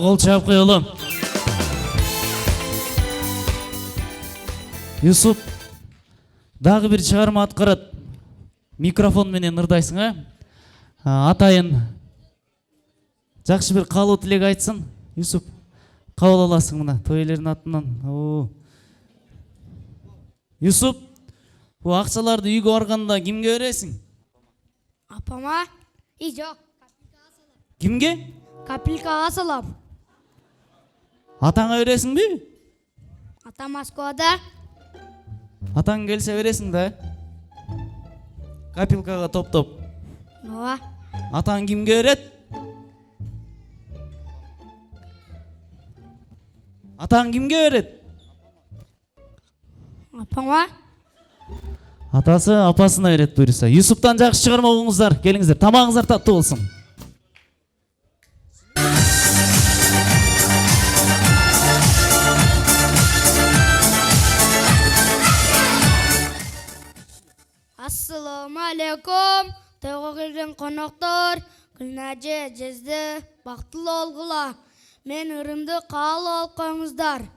кол чаап коелу. Юсуп дагы бир чыгарма аткарат. Микрофон менен ырдайсың, Атайын жакшы бир каалоо тилек айтсын. Юсуп, кабыл аласың мына той элердин атынан. Юсуп, бу акчаларды үйгө барганда кимге бересиң? Апама? Жок. Кимге? Капелькага салам. Атаңа бересиңби? Атам Москвада. Атаң келсе бересиң да. Капелькага топ-топ. Ооба. Атаң кимге берет? Атаң кимге берет? Апама? Атасы апасына берет буйруса. Юсуптан жакшы чыгарма угуңуздар. Келиңиздер. Тамагыңыздар таттуу болсун. Ассаламу алейкум. Тойго келген коноктор, Гүлнәже жезди бактылуу болгула. Мен ырымды каалоо алып коюңуздар.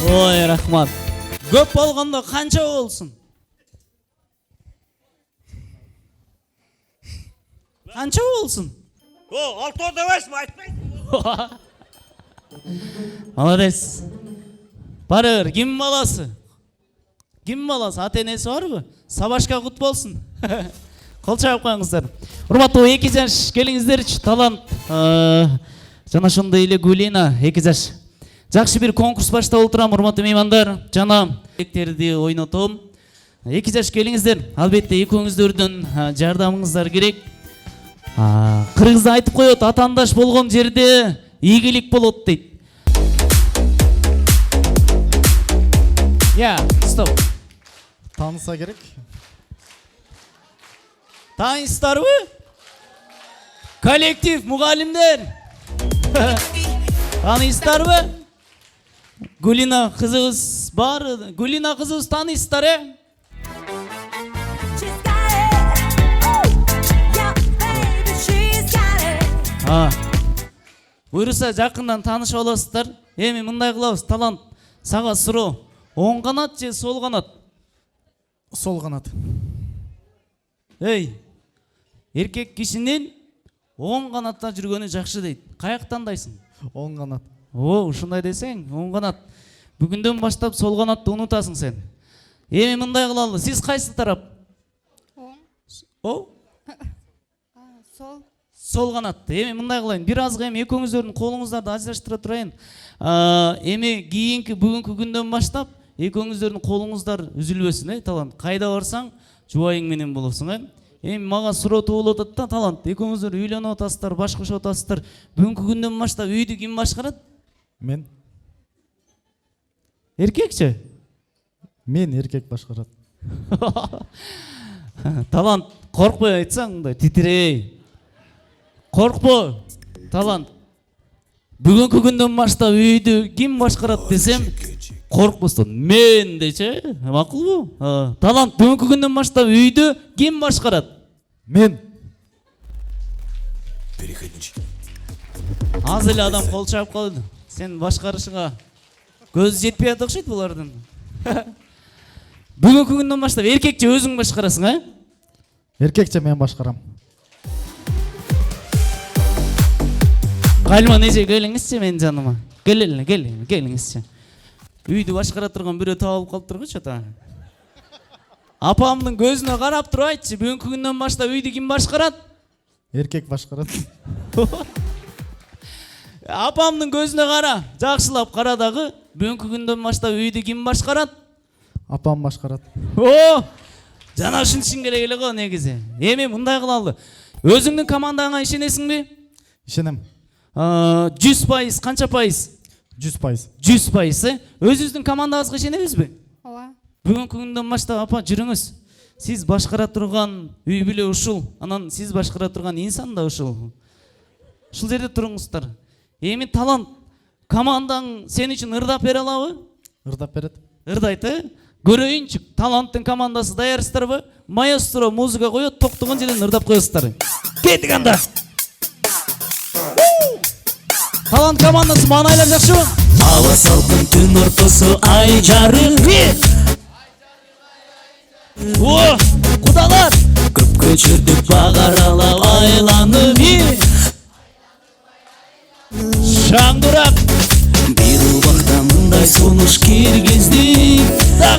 Ой, рахмат. Көп болгондо канча болсун? Канча болсун? Алтор дебейсиңби, айтпайсың. Молодец. Барыр, ким баласы? Ким баласы? Ата-энеси барбы? Сабашка кут болсун. Кол чаап коюңуздар. Урматтуу 2 жаш келиңиздерчи. Талант жана ошондой эле Гулина 2 жаш. Жакшы бир конкурс баштап отурам, урматтуу меймандар. Жана электерди ойнотом. 2 жаш келиңиздер. Албетте экөөңүздөрдүн жардамыңыздар керек. Кыргызда айтып коет, атаандаш болгон жерде ийгилик болот дейт. Стоп. Таныса керек. Таныстарбы? Коллектив мугалимдер. Таныстарбы? Гулина кызыбыз бар. Гулина кызыбыз таныстар, Буйруса жакындан таанышып аласыздар. Эми мындай кылабыз, талант, сага суроо. Оң канат же сол канат? Сол канат. Эркек кишинин оң канатта жүргөнү жакшы дейт. Каяк тандайсың? Оң канат. Ушундай десең, оң канат. Бүгүндөн баштап сол канатты унутасың сен. Эми мындай кылалы, сиз кайсы тарап? Сол. Сол канатты. Эми мындай кылайын, бир азга эми экөөңүздөрдүн колуңуздарды ажыраштыра турайын. Эми кийинки бүгүнкү күндөн баштап экөөңүздөрдүн колуңуздар үзүлбөсүн, талант. Кайда барсаң, жубайың менен болосуң, Эми мага суроо туулуп атат да, талант. Экөөңүздөр үйлөнүп атасыздар, баш кошуп атасыздар. Бүгүнкү күндөн баштап үйдү ким башкарат? Мен. Эркекчи? Мен эркек башкарат. Талант, коркпой айтсаң, мындай титирей. Коркпо, талант. Бүгүнкү күндөн баштап үйдү ким башкарат десем, коркпостон мен дечи, макулбу? Талант, бүгүнкү күндөн баштап үйдү ким башкарат? Мен. Аз эле адам кол чаап калды. Сен башкарышыңа көз жетпей атат окшойт булардын. Бүгүнкү күндөн баштап эркекче өзүң башкарасың, Эркекче мен башкарам. Калма неже келиңизчи менин жаныма. Келиңизчи. Үйдү башкара турган бирөө табылып калыптыргычы ата. Апамдын көзүнө карап туруп айтчы, бүгүнкү күндөн баштап үйдү ким башкарат? Эркек башкарат. Апамдын көзүнө кара, жакшылап кара дагы. Бүгүнкү күндөн баштап үйдү ким башкарат? Апам башкарат. Жана ушинтишиң керек эле го негизи. Эми мындай кылалы. Өзүңдүн командаңа ишенесиңби? Ишенем. 100% канча пайыз? 100%. 100%. Өзүбүздүн командабызга ишенебизби? Ооба. Бүгүнкү күндөн баштап апа жүрүңүз. Сиз башкара турган үй бүлө ушул, анан сиз башкара турган инсан да ушул. Ушул жерде туруңуздар. Эми талант, командаң сен үчүн ырдап бере алабы? Ырдап берет. Ырдайт, Көрөйүнчү, таланттын командасы даярсыздарбы? Маэстро музыка коет, токтогон жерден ырдап коесуздар. Кеттик анда. Талант командасы маанайлар жакшыбы? Аба салкын түн ортосу ай жарык. Кудалар! Көпкө жүрдүк багаралап айланып. Шаңдурак! Бир убакта мындай сунуш киргиздик.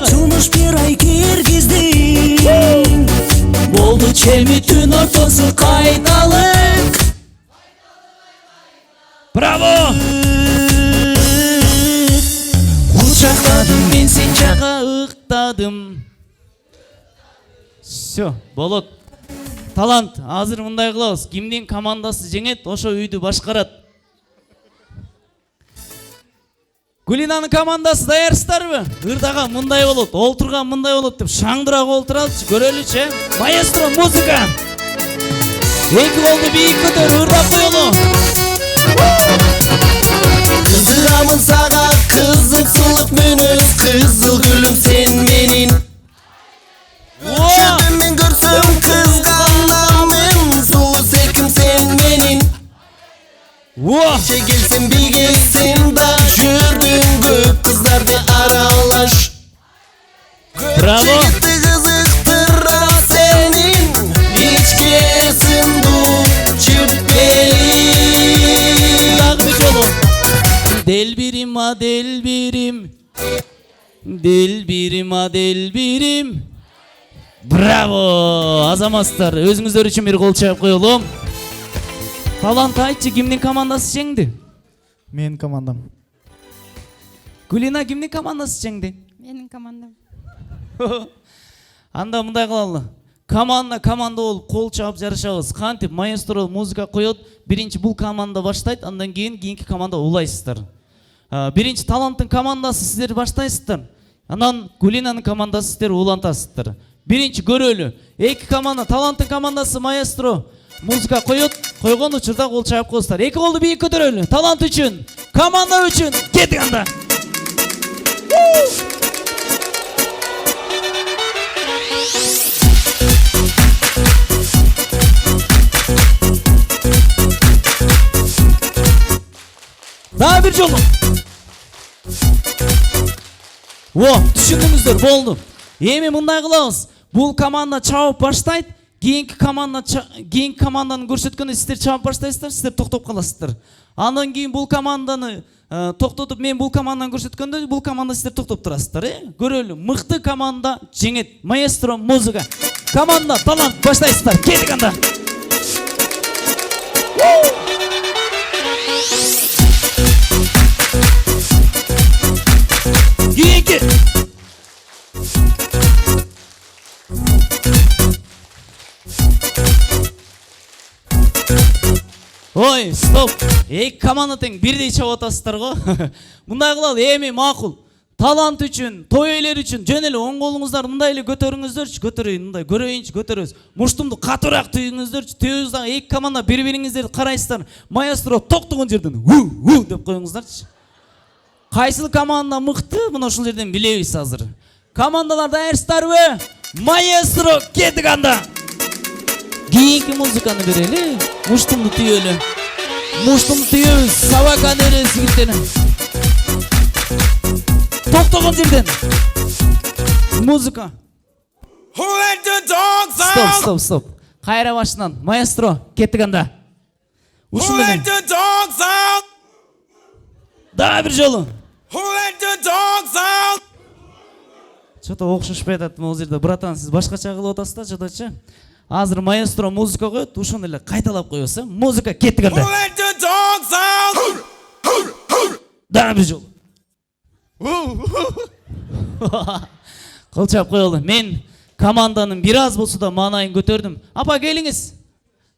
Сунуш бир ай киргиздик. Болду чеми түн ортосу кайталык. Браво! Кучактадым мен сен жага ыктадым. Всё, болот. Талант, азыр мындай кылабыз. Кимдин командасы жеңет, ошо үйдү башкарат. Гулинанын командасы даярсыздарбы? Ырдаган мындай болот, олтурган мындай болот деп шаңдырак олтуралычы, көрөлүчү. Маэстро музыка. Эки колду бийик көтөрүп ырдап коелу. Kızdıramın sana kızıksılık münüz Kızıl gülüm sen benim Şördüm ben görsüm kızganlamın Sulu sekim sen benim Çekilsin bir gelsin da Şürdün gök kızlar bir aralaş Bravo. Çekildi kızıktıra senin Hiç gelsin du çıppeli Delbirim a delbirim. Delbirim a delbirim. Bravo! Azamastар, өзүңүздөр үчүн бир кол чаап коелу. Талант айтчы, кимдин командасы жеңди? Менин командам. Гулина кимдин командасы жеңди? Менин командам. Анда мындай кылалы. команда болуп кол чаап жарышабыз. Кантип маэстро музыка коёт, биринчи бул команда баштайт, андан кийинки команда улайсыздар. Биринчи таланттын командасы сиздер баштайсыздар. Анан Гулинанын командасы сиздер улантасыздар. Биринчи көрөлү. Эки команда, таланттын командасы маэстро музыка коёт, койгон учурда кол чаап коесуздар. Эки колду бийик көтөрөлү. Талант үчүн, команда үчүн кеттик анда. Daha bir жолу. Түшүндүңүздөр, болду. Эми мындай кылабыз. Бул команда чабып баштайт, кийинки команданын көрсөткөнү сиздер чабып баштайсыздар, сиздер токтоп каласыздар. Андан кийин бул команданы токтотуп, мен бул команданы көрсөткөндө, бул команда сиздер токтоп турасыздар, Көрөлү, мыкты команда жеңет. Маэстро музыка. Команда талант баштайсыздар. Кеттик анда. Кийинки. Ой, стоп. Эки команда тең бирдей чабып атасыздар го. Мындай кылалы, эми макул. Талант үчүн, той эйлер үчүн жөн эле оң колуңуздар мындай эле көтөрүңүздөрчү, көтөрөйүн, мындай көрөйүнчү, көтөрөбүз. Муштумду катуураак түйүңүздөрчү. Түйүңүздө эки команда бири-бириңиздерди карайсыздар. Маэстро токтогон жерден у деп коюңуздарчы. Кайсыл команда мыкты, мына ушул жерден билебиз азыр. Командалар даярсыздарбы? Маэстро кеттик анда. Кийинки музыканы берели, муштумду түйөлү. Муштумду түйөбүз, сабаканы беребиз жигиттер. Токтогон жерден. Музыка. Стоп. Кайра башынан. Маэстро кеттик анда. Ушул менен. Да bir жолу. Чото окшошпой атат могул жерде. Братан, сиз башкача кылып атасыз да, чоточу. Азыр маэстро музыка коет, ушуну эле кайталап коебуз, Музыка кеттик анда. Да bir жолу. Кол чаап коелу. Мен команданын бир аз болсо да маанайын көтөрдүм. Апа келиңиз.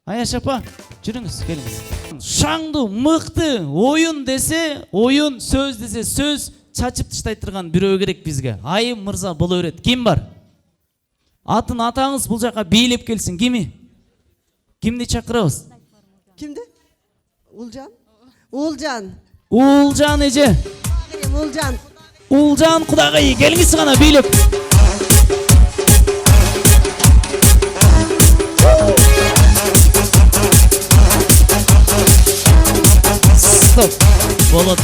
Аяш апа, жүрүңүз, келиңиз. Шаңдуу, мыкты, оюн десе, оюн, сөз десе, сөз чачып тыштай турган бирөө керек бизге. Айым мырза боло берет. Ким бар? Атын атаңыз бул жака бийлеп келсин. Кими? Кимди чакырабыз? Kimdi? Улжан. Улжан эже. Улжан. Улжан кудагай, келиңиз гана бийлеп. Стоп. Болот.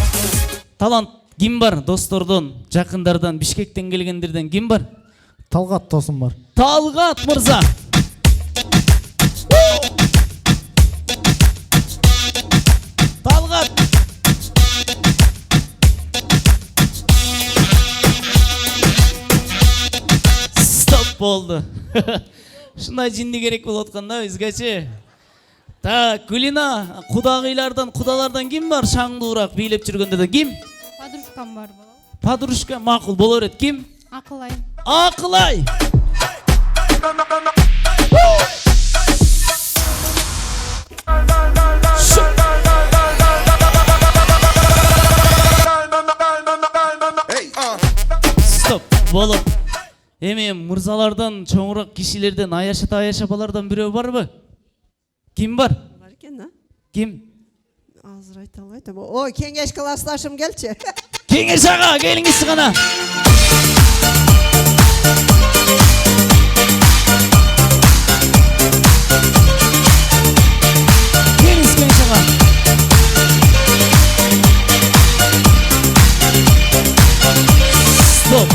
Талант ким бар? Достордон, жакындардан, Бишкектен келгендерден ким бар? Талгат досум бар. Талгат мырза. Талгат. Стоп болду. Шундай жинди керек болуп атканда бизгечи. Так, Гулина, кудалардан ким бар? Шаңдуураак бийлеп жүргөндөрдөн ким? Подружкам бар болот. Подружка макул боло берет. Ким? Акылай. Акылай. Стоп, болот. Эми мырзалардан, чоңураак кишилерден, Аяш апалардан бирөө барбы? Ким бар? Var ekan da. Ким? Azır ayta albaytım. Oy, kengeş klaslaşım gelçi. Кеңеш ага, келиңиз гана. Келиңиz Кеңеш ага. Стоп.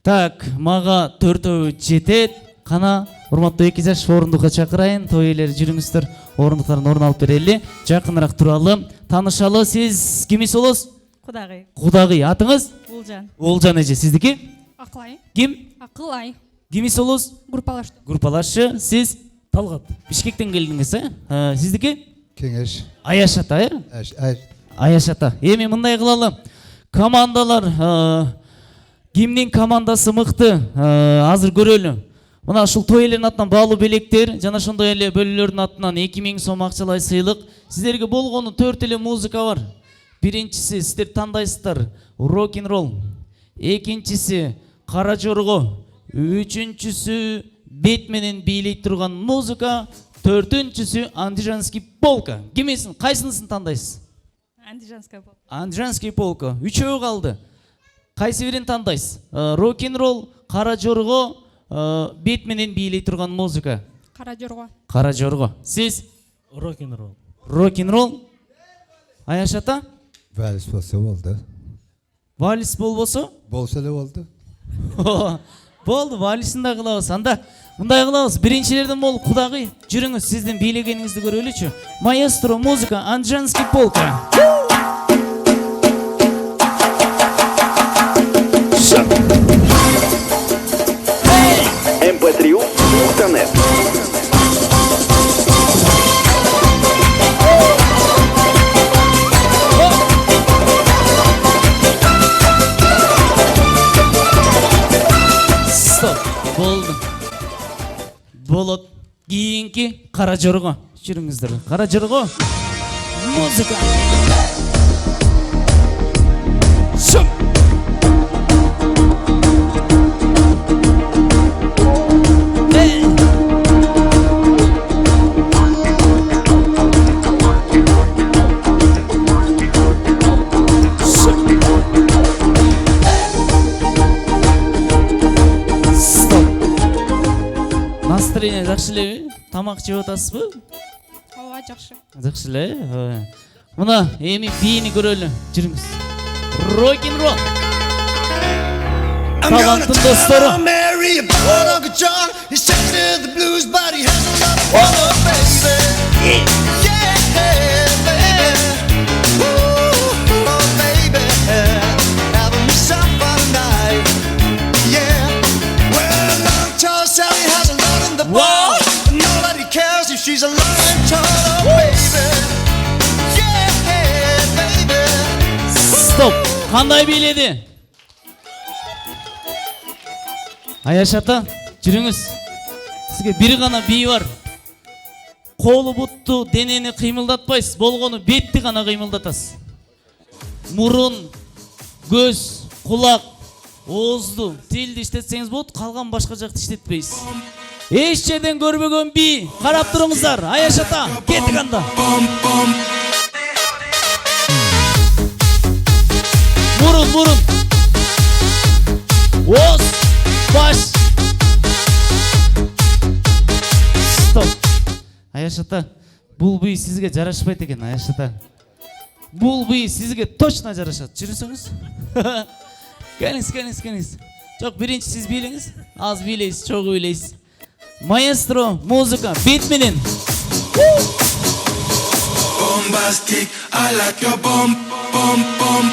Так, мага төртөө жетет. Кана урматтуу эки жаш орундукка чакырайын. Той ээлери жүрүңүздөр, орундуктарын орун алып берели. Жакыныраак туралы, таанышалы. Сиз кимис болосуз? Кудагай. Кудагый, атыңыз? Улжан. Улжан эже, сиздики? Акылай. Ким? Акылай. Кимис болосуз? Группалашты. Группалашы, сиз? Талгат. Бишкектен келдиңиз, Сиздики? Кеңеш. Аяш ата, Аяш ата. Эми мындай кылалы. Командалар, кимдин командасы мыкты? Азыр көрөлү. Мына ушул той элердин атынан баалуу белектер жана ошондой эле бөлөлөрдүн атынан 2000 сом акчалай сыйлык. Сиздерге болгону 4 эле музыка бар. Биринчиси сиздер тандайсыздар рок-н-ролл, экинчиси кара жорго, үчүнчүсү бет менен бийлей турган музыка, төртүнчүсү андижанский полка. Кимисин, кайсынысын тандайсыз? Андижанская полка. Андижанский полка. Үчөө калды. Кайсы бирин тандайсыз? Рок-н-ролл, кара жорго, бет менен бийлей турган музыка. Кара жорго. Кара жорго. Сиз? Рок-н-ролл. Рок-н-ролл. Аяш ата? Вальс болса болды. Вальс болбосо? Болса эле болды. Болды, вальсин да кылабыз. Анда мындай кылабыз. Биринчилерден болуп кудагый жүрүңүз, сиздин бийлегениңизди көрөлүчү. Маэстро музыка, андижанский полка. mp3.net. Стоп, болды. Болот. Кийинки кара жорго. Жүрүңүздөр. Кара жорго. Музыка. Шум. Настроение жакшы элеби? Тамак жеп атасызбы? Ооба, жакшы. Жакшы эле. Мына эми бийини көрөлү. Жүрүңүз. Рок-н-ролл. Таланттын достору. Marry a boy Uncle John. He's chasing the blues, but he has a lot of fun, baby. Yeah, baby. Ooh, oh, baby. Having me some fun tonight. Yeah. Well, Uncle John Sally has a lot in the ball. Nobody cares if she's a lion child, oh, baby. Yeah, baby. Стоп. Кандай бийледи? Аяш ата, жүрүңүз. Сизге бир гана бий бар. Колу бутту, денени кыймылдатпайсыз, болгону бетти гана кыймылдатасыз. Мурун, көз, кулак, оозду, тилди иштетсеңиз болот, калган башка жакты иштетпейсиз. Эч жерден көрбөгөн бий. Карап туруңуздар. Аяш ата, кеттик анда. Мурун. Оз, баш. Стоп. Аяш ата, бул бий сизге жарашпайт экен, Аяш ата. Бул бий сизге точно жарашат. Жүрүсөңүз. Келиңиз. Жок, биринчи сиз бийлеңиз. Аз бийлейсиз, чогуу бийлейсиз. Маэстро, музыка, бит менен. Bombastic, I like your bum, bum, bum.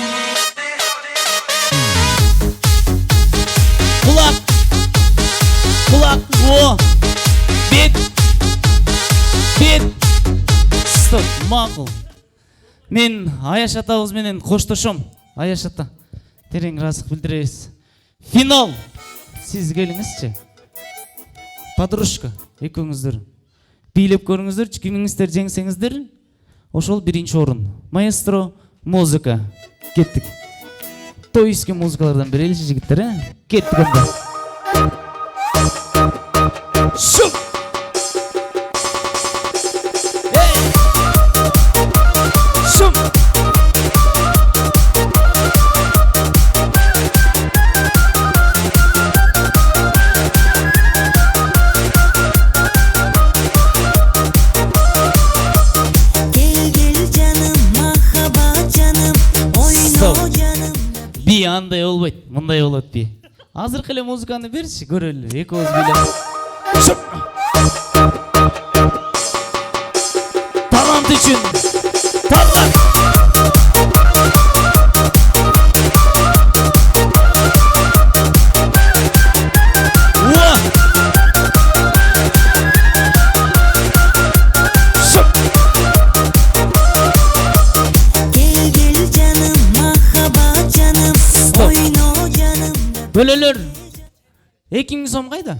Kulak, o, bit. Стоп, макул. Мен Аяш атабыз менен коштошом. Аяш ата, терең ыраазычылык билдиребиз. Финал. Сиз келиңизчи. Подружка, экөөңүздөр. Бийлеп көрүңүздөрчү, кимиңиздер жеңсеңиздер, ошол биринчи орун. Маэстро, музыка. Кеттик. Тойский музыкалардан береличи жигиттер, Кеттик анда. Шум! Шум! Gel canım, mahaba canım, oyna canım. Би андай болбойт, мындай болот би. Азыркы эле музыканы берчи, көрөлү. Экөөбүз бийлеп. Талант үчүн. Талант. Gel canım, mahaba canım, oyna canım. Бөлөлөр. 2000 сом кайда?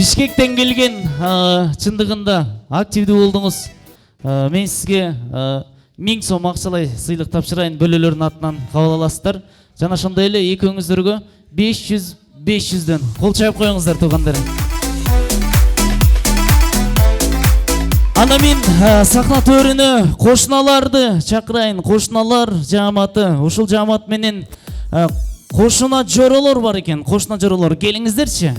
Бишкектен келген чындыгында активдүү болдуңуз. Мен сизге 1000 сом акчалай сыйлык тапшырайын, бөлөлөрдүн атынан кабыл аласыздар. Жана ошондой эле экөөңүздөргө 500-500дөн кол чайып коюңуздар туугандар. Анда мен сахна төрүнө кошуналарды чакырайын. Кошуналар жааматы, ушул жаамат менен кошуна жоролор бар экен. Кошуна жоролор келиңиздерчи.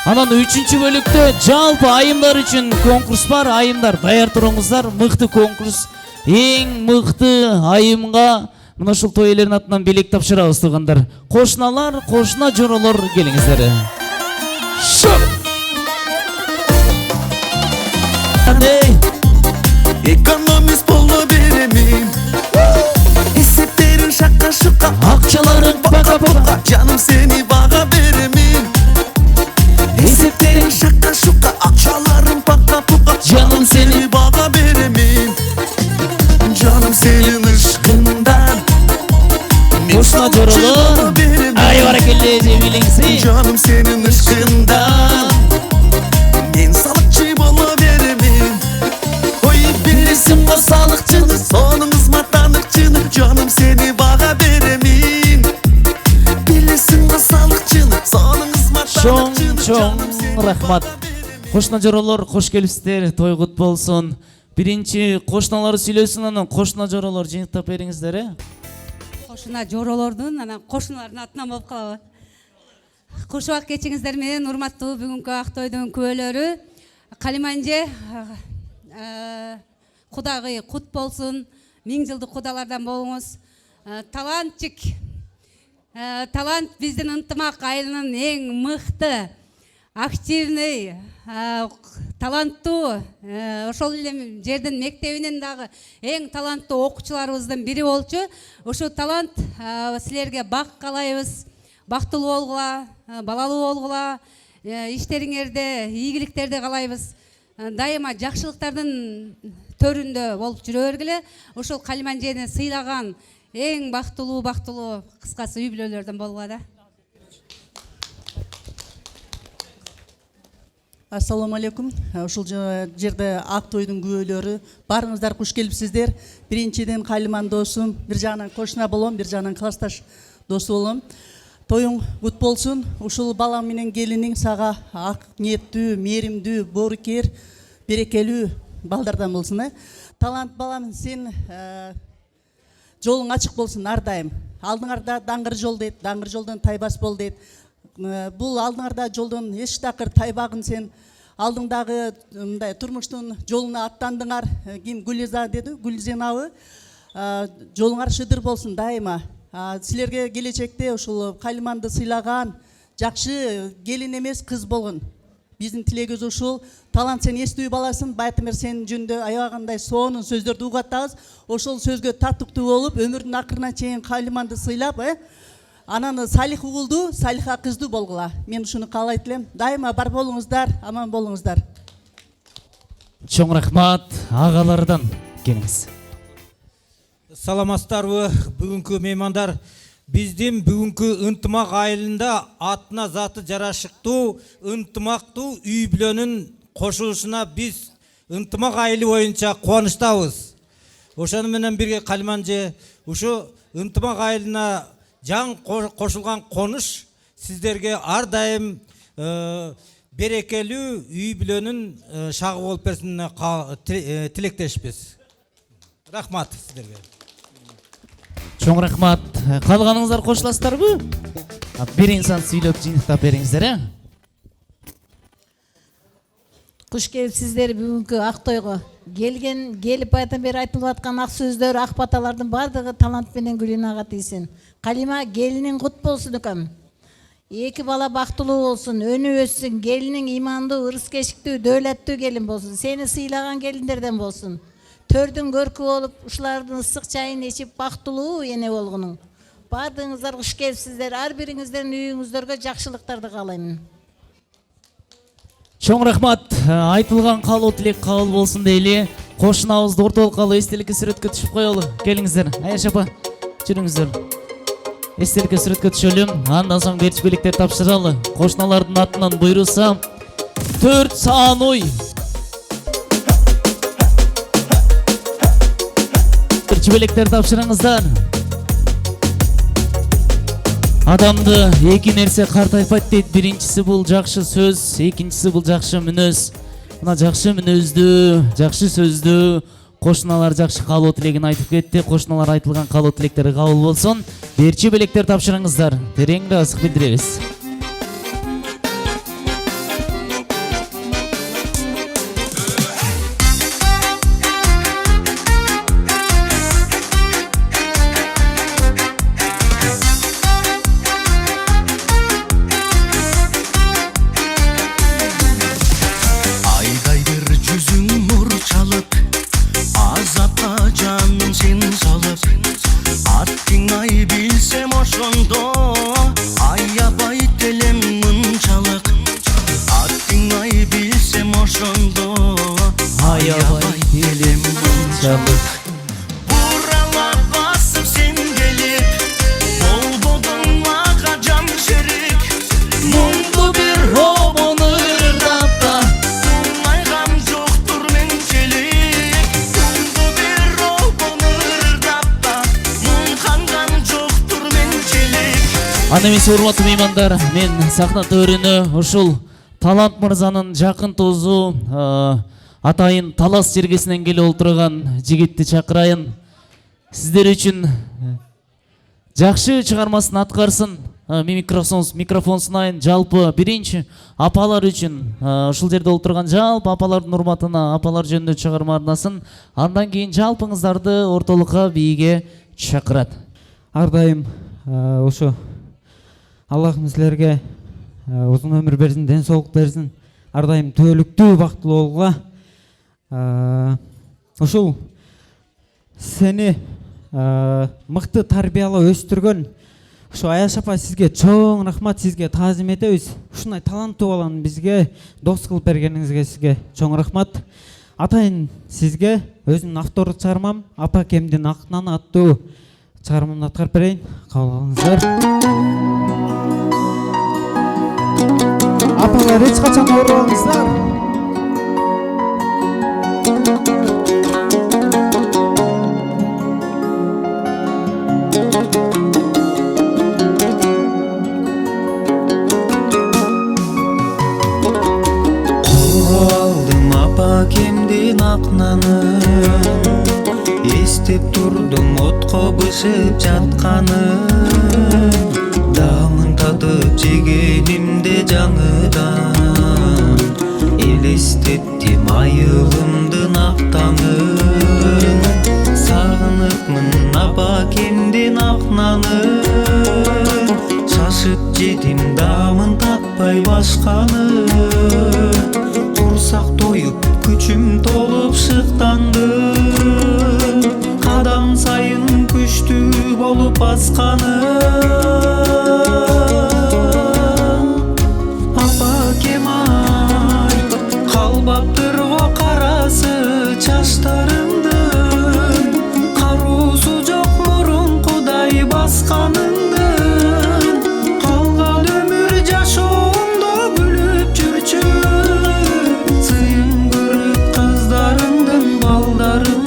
Анан 3-чү бөлүктө жалпы айымдар үчүн конкурс бар. Айымдар даяр туруңуздар. Мыкты конкурс. Эң мыкты айымга мына ушул той элеринин атынан белек тапшырабыз туугандар. Кошуналар, кошуна жоролор келиңиздер. Ekonomist боло беремин. Эсептерин шакка шукка, Акчаларың пака-пака, жаным сени бага беремин. Эсептерин шакка шукка, акчаларым пака-пака, жаным сени бага беремин. Жаным сенин ышкындан кошуна жоролор. Ай баракелде жебилиңси. Жаным сенин ышкындан мен салыкчы боло беремин. Ой билесим го салыкчыны, сонун кызматтаныкчыны, жаным сени бага беремин. Билесим го салыкчыны, сонун кызматтаныкчыны, жаным сени рахмат. Кошуна жоролор, кош келипсиздер, той кут болсун. Биринчи кошуналар сүйлөсүн, анан кошуна жоролор жыйынтап бериңиздер. Кошуна жоролордун анан кошуналардын атынан болуп калабы. Кош убак кечиңиздер менен урматтуу бүгүнкү ак тойдун күбөлөрү. Калиманже кудагый кут болсун. 1000 жылдык кудалардан болуңуз. Талантчик. Талант биздин ынтымак айылынын эң мыкты, активный, таланттуу, ошол эле жердин мектебинин дагы эң таланттуу окуучуларыбыздын бири болчу. Ошол талант силерге бак каалайбыз. Бактылуу болгула, балалуу болгула, иштериңерде ийгиликтерди каалайбыз. Дайыма жакшылыктардын төрүндө болуп жүрө бергиле. Ошол Калиманжени сыйлаган эң бактылуу кыскасы үй бүлөлөрдөн болгула да. Ассаламу алейкум. Ушул жерде ак тойдун күбөлөрү барыңыздар, куш келипсиздер. Биринчиден Калиман досум, бир жагынан кошуна болом, бир жагынан классташ досу болом. Тоюң кут болсун. Ушул балаң менен келиниң сага ак ниеттүү, мээримдүү, боорукер, берекелүү балдардан болсун. Талант балам, сен жолуң ачык болсун ар дайым. Алдыңарда даңгыр жол дейт, даңгыр жолдон тайбас бол дейт. Бул алдыңарда жолдон эч такыр тайбагын сен алдыңдагы мындай турмуштун жолуна аттандыңар. Ким Гүлиза деди, Гүлзенабы. Жолуңар шыдыр болсун дайыма. Силерге келечекте ушул Калиманды сыйлаган жакшы келин эмес кыз болгон. Биздин тилегибиз ушул. Талант, сен эстүү баласың, байтымер сен жөнүндө аябагандай сонун сөздөрдү угаттабыз. Ошол сөзгө татыктуу болуп, өмүрдүн акырына чейин Калиманды сыйлап, анан салих угулду, салиха кызды болгула. Мен ушуну каалайт элем. Дайыма бар болуңуздар, аман болуңуздар. Чоң рахмат агалардан келиңиз. Саламатсыздарбы, бүгүнкү меймандар. Биздин бүгүнкү ынтымак айылында атына заты жарашыктуу, ынтымактуу үй бүлөнүн кошулушуна биз ынтымак айылы боюнча кубанычтабыз. Ошону менен бирге Калиманже ушу ынтымак айылына жаң кошулган конуш сиздерге ар дайым берекелүү үй бүлөнүн шагы болуп берсин тилектешпиз. Рахмат сиздерге. Чоң рахмат. Калганыңыздар кошуласыздарбы? Бир инсан сүйлөп жыйынтап бериңиздер. Куш келипсиздер бүгүнкү ак тойго. Келип айдан бери айтылып аткан ак сөздөр, ак баталардын бардыгы талант менен Гүлинага тийсин. Калима, келиниң кут болсун экем. Эки бала бактылуу болсун, өнү өссүн, келиниң имандуу, ырыс-кешиктүү, дөөлөттүү келин болсун. Сени сыйлаган келиндерден болсун. Төрдүн көркү болуп, ушулардын ысык чайын ичип бактылуу эне болгонуң. Бардыгыңыздар куш келипсиздер. Ар бириңиздердин үйүңүздөргө жакшылыктарды каалайм. Чоң рахмат. Айтылган каалоо тилек кабыл болсун дейли. Кошунабызды ортолукка алып эстеликке сүрөткө түшүп коелу. Келиңиздер. Аяш апа, жүрүңүздөр. Эстеликке сүрөткө түшөлүм. Андан соң берчи белектер тапшыралы. Кошуналардын атынан буйруса, 4 саан ой. Бірінші белектер тапшырыңыздар. Адамды эки нерсе картайпайт дейт. Биринчиси бул жакшы сөз, экинчиси бул жакшы мүнөз. Мына жакшы мүнөздүү, жакшы сөздүү кошуналар жакшы каалоо тилегин айтып кетти. Кошуналар айтылган каалоо тилектери кабыл болсун. Берчи белектер тапшырыңыздар. Терең ыраазычылык билдиребиз. Айдайдыр жүзүң нур чалып, азапка жаным сен салып, аттың ай билсем ошондо, аябай телем мынчалык. Аттың ай билсем ошондо, аябай телем мынчалык. Буралап басып сен келип, болбодуң мага жан шерик. Мунду бир ромон ырдапта, Майгам жоктур менчелик. Мунду бир ромон ырдапта, мунганган жоктур менчелик. Аны эмес урматтуу меймандар, мен сахна төрүнө ушул Талант мырзанын жакын туузу атайын Талас жергесинен келип отурган жигитти чакырайын. Сиздер үчүн жакшы чыгармасын аткарсын. Микрофон сунайын. Жалпы биринчи апалар үчүн ушул жерде отурган жалпы апалардын урматына апалар жөнүндө чыгарма арнасын. Андан кийин жалпыңыздарды ортолукка бийге чакырат. Ар дайым ошо Аллахым силерге узун өмүр берсин, ден соолук берсин. Ар дайым төөлүктүү бактылуу болгула. Ушул сени мыкты тарбиялап өстүргөн ушу Аяш апа сизге чоң рахмат, сизге таазим этебиз. Ушундай таланттуу баланы бизге дос кылып бергениңизге сизге чоң рахмат. Атайын сизге өзүмдүн авторлук чыгармам Апа Кемдин Акнаны аттуу чыгармамды аткарып берейин. Кабыл алыңыздар. Апалар эч качан оорубаңыздар. Алдым Апа Кемдин Акнанын, эстеп турдум отко бышып жатканын. Дамын татып жегенимде жаңыдан, элестеттим айылымдын ак таңын. Сагыныпмын Апа Кемдин Акнанын, шашып жедим дамын татпай башканы. Курсак тоюп күчүм толуп шыктанды, кадам сайын күчтүү болуп басканы. Апа Кем ай, калбаптыр го карасы чачтарыңдын, кароосу жок мурункудай басканыңдын. Калган өмүр жашоомдо күлүп жүрчү, сыйын көрүп кыздарыңдын балдарыңдын.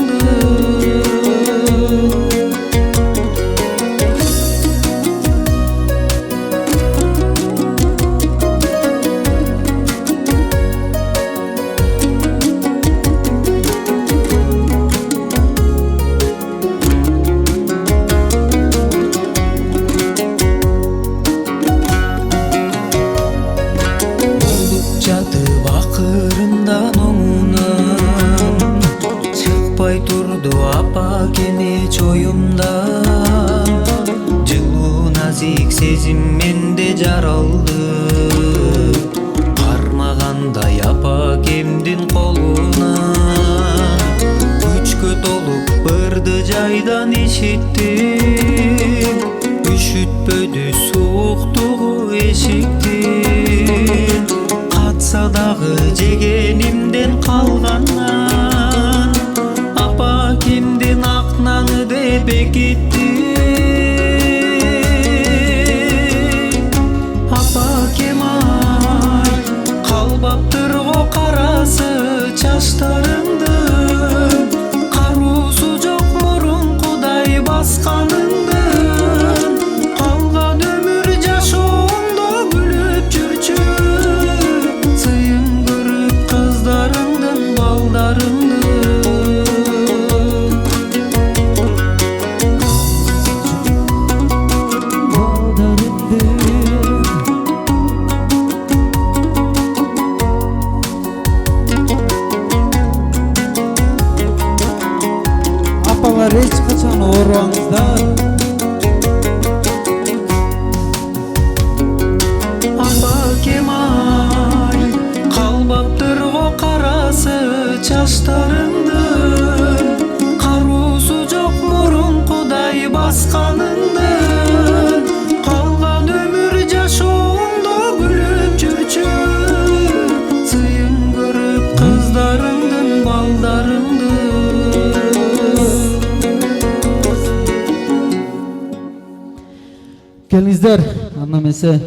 Келиңиздер. Анда эмесе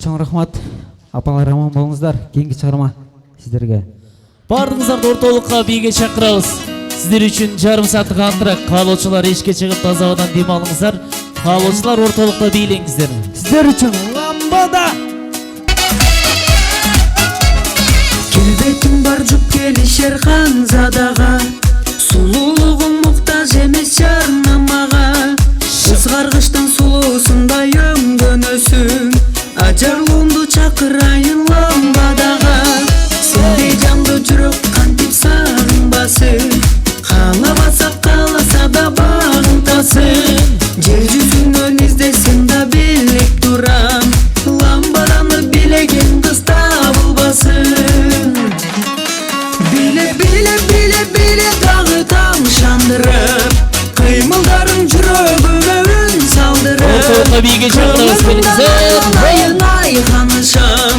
чоң рахмат. Апалар аман болуңуздар. Кийинки чыгарма сиздерге. Бардыңыздарды ортолукка бийге чакырабыз. Сиздер үчүн жарым саат кантырак каалоочулар эшикке чыгып таза абадан дем алыңыздар. Каалоочулар ортолукта бийлеңиздер. Сиздер үчүн ламбада. Келбетің бар жұп келишер ханзадаға, сулулугуң муктаж эмес жарнамага. Кызгаргычтын сулуусундай өңгөнөсүң, ажарлууңду чакырайын ламбадага. Сендей жанды жүрөк кантип сагынбасын, каалабаса кааласа да багынтасың. Жер жүзүнөн издесем да билип турам, ламбаданы билеген кыз табылбасын. Биле дагы тамшандырып, кыймылдарың жүрөгүмө үн салдырып. Айын айханышам,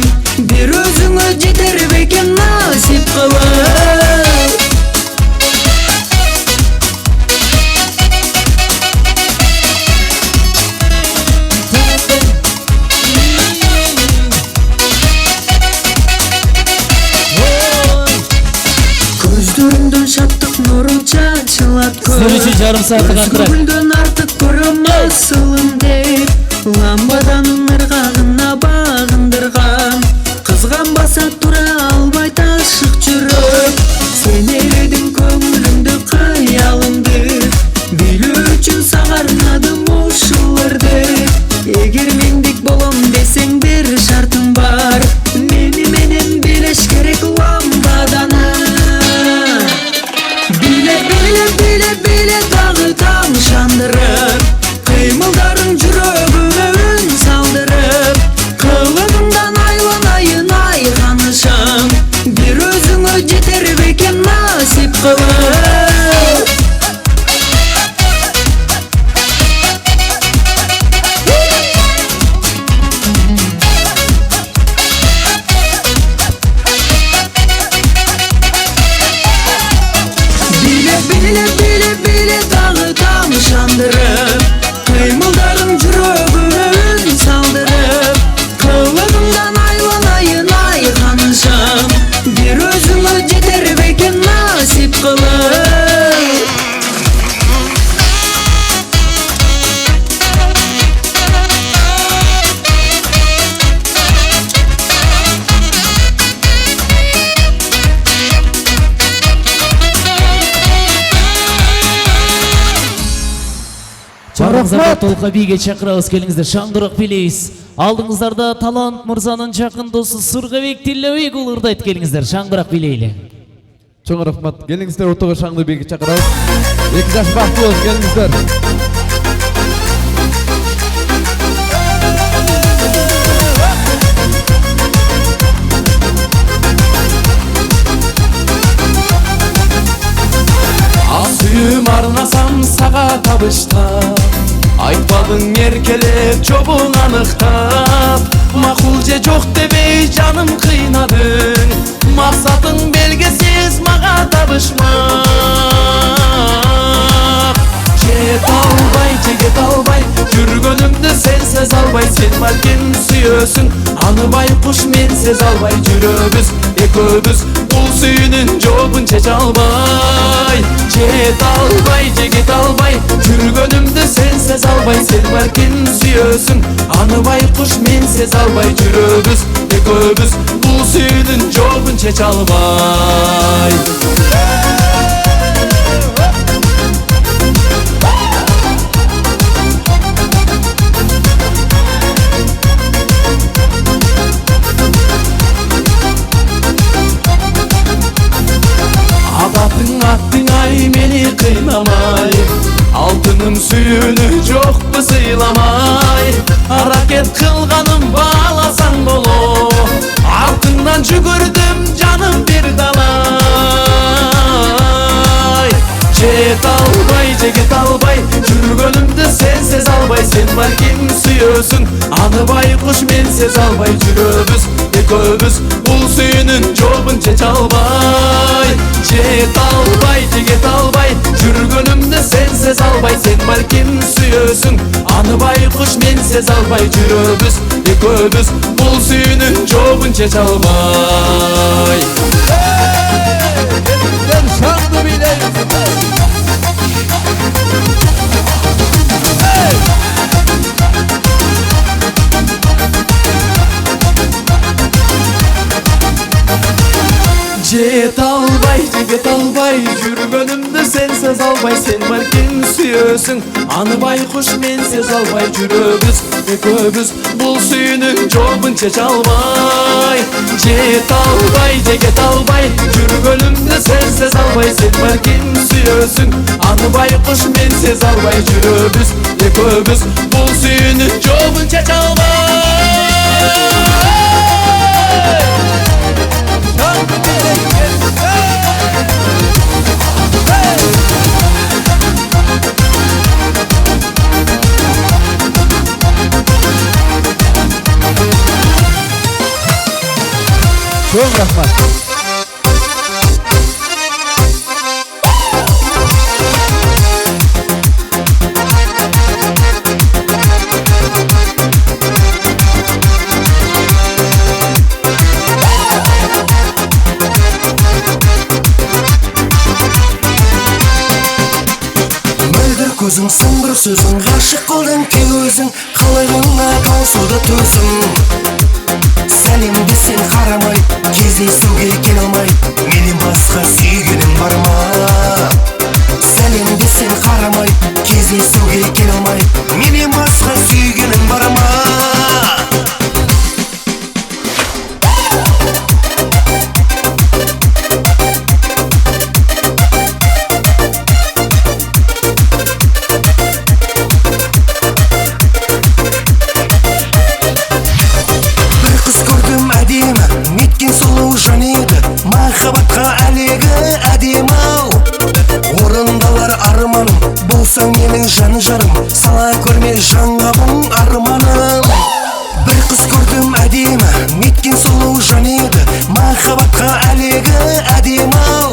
бир өзүңө жетер бекен насип кылып. Көздөрүңдөн шаттык нуру чачылат көз. Сиздер үчүн жарым саат кантырак. Көңүлдөн артык көрөм асылым деп, ламбаданын ыргагына багындырган. Кызганбаса тура албай ташык жүрөк. Сен эледиң көңүлүмдү кыялымды, билүү үчүн сага арнадым ушул ырды. Эгер мендик болом десең бир шартым бар, мени менен билеш керек ламбаданы. Биле дагы тамшандырып, кыймылдарың жүрөгүмө үн салдырып. Кылыгыңдан айланайын айханышам, бир өзүңө жетер бекен насип кылып. Биле дагы тамшандырып, кыймылдарың жүрөгүмө үн салдырып. Кылыгыңдан айланайын айханышам, бир өзүңө жетер бекен насип кылып. Бардыңыздарда толка бийге чакырабыз, келиңиздер, шаңдырак бийлейбиз. Алдыңыздарда Талант мырзанын жакын досу Сургабек Тилебек уулу ырдайт, келиңиздер, шаңдырак бийлейли. Чоң рахмат. Келиңиздер ортого шаңды бийге чакырабыз. 2 жаш бактылуу келиңиздер. Сүйüm арнасам сага табыштап, айтпадың эркелеп жобуң аныктап. Макул же жок дебей жаным кыйнадың, максатың белгисиз мага табышмак. Жете албай, жүргөнүмдү сенсиз албай. Сен балким сүйөсүң, аны байкуш менсиз албай. Жүрөбүз экөөбүз, бул сүйүүнүн жообун чече албай. Жете албай, жүргөнүмдү сенсиз албай. Сен балким сүйөсүң, аны байкуш менсиз албай. Жүрөбүз экөөбүз, бул сүйүүнүн жообун чече албай. Аттың ай мени кыйнамай, алтыным сүйүүнү жокпу сыйламай. Аракет кылганым бааласаң боло, артыңдан жүгүрдүм жаным бир далай. Жете албай, жүргөнүмдү сенсиз албай. Сен балким сүйөсүң, аны байкуш менсиз албай. Жүрөбүз экөөбүз, бул сүйүүнүн жообун чече албай. Жете албай, жүргөнүмдү сенсиз албай. Сен балким сүйөсүң, аны байкуш менсиз албай жүрөбүз экөөбүз бул сүйүүнүн жообун чече албай. Шаңды бийлейбиз. Жете албай, жете албай, жүргөнүмдү сенсиз албай, сен балким сүйөсүң, аны байкуш менсиз албай жүрөбүз, экөөбүз бул сүйүүнүн жообун чече албай. Жете албай, жете албай, жүргөнүмдү сенсиз албай, сен балким сүйөсүң, аны байкуш менсиз албай жүрөбүз, экөөбүз бул сүйүүнүн жообун чече албай. Çok rahmat. Көзің сыңғыр сөзің ғашық қылдың тек өзің қалай ғана таусылды төзім сәлемге сен қарамай кездесуге келе алмай менен басқа сүйгенің бар ма сәлемге сен қарамай кездесуге келе алмай менен басқа сүйгенің бар ма махаббатқа әлегі әдемі ау орындалар арманым болсаң менің жаны жарым сала көрме жаңғабым арманым бір қыз көрдім әдемі неткен сұлу жан еді махаббатқа әлегі әдемі ау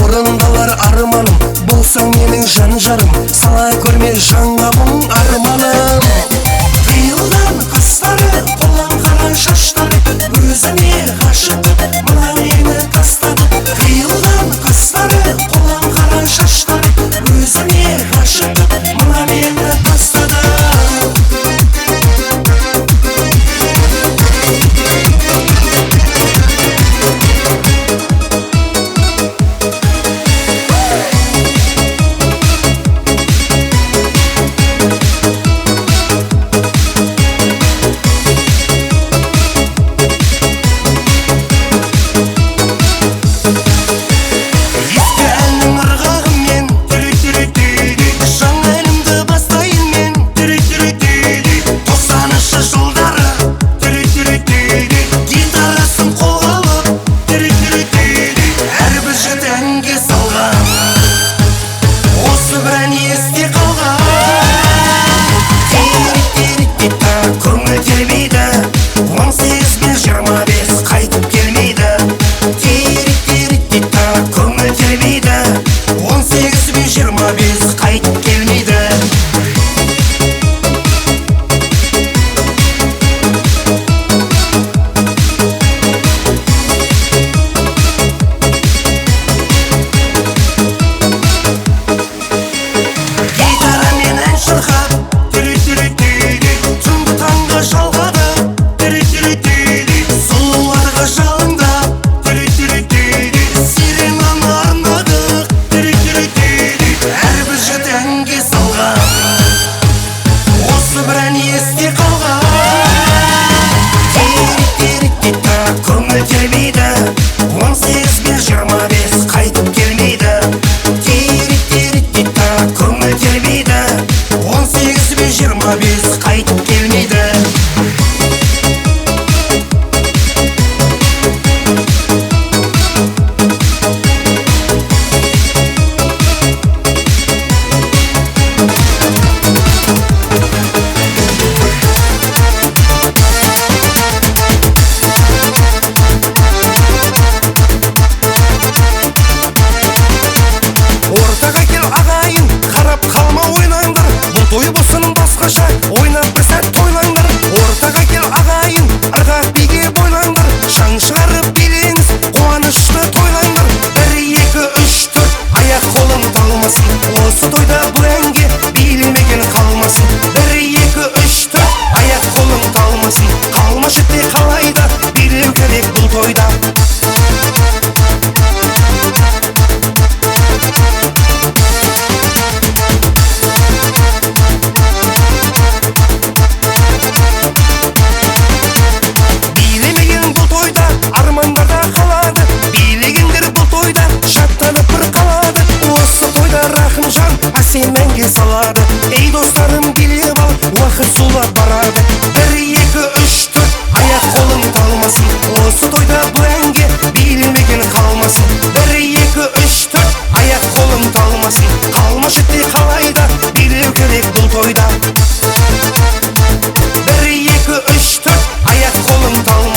орындалар арманым болсаң менің жаны жарым сала көрме жаңғабым арманым қиылған қастары қолаң қара шаштары өзіне ғашық мына мені тастады қиылған қастары қолаң қара шаштары өзіне ғашық мына мені тастады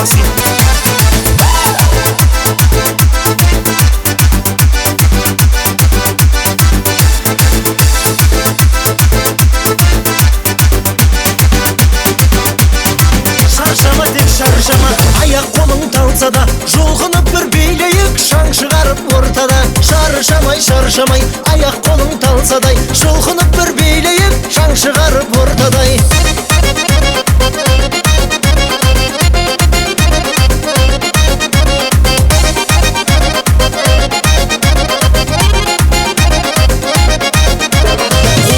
olsun. Şarşama tek şarşama, ayak kolun talsa da Julğunup bir beyleyik, şan çıkarıp ortada. Şarşamay şarşamay, ayak kolun talsa da Julğunup bir beyleyik, şan çıkarıp ortada.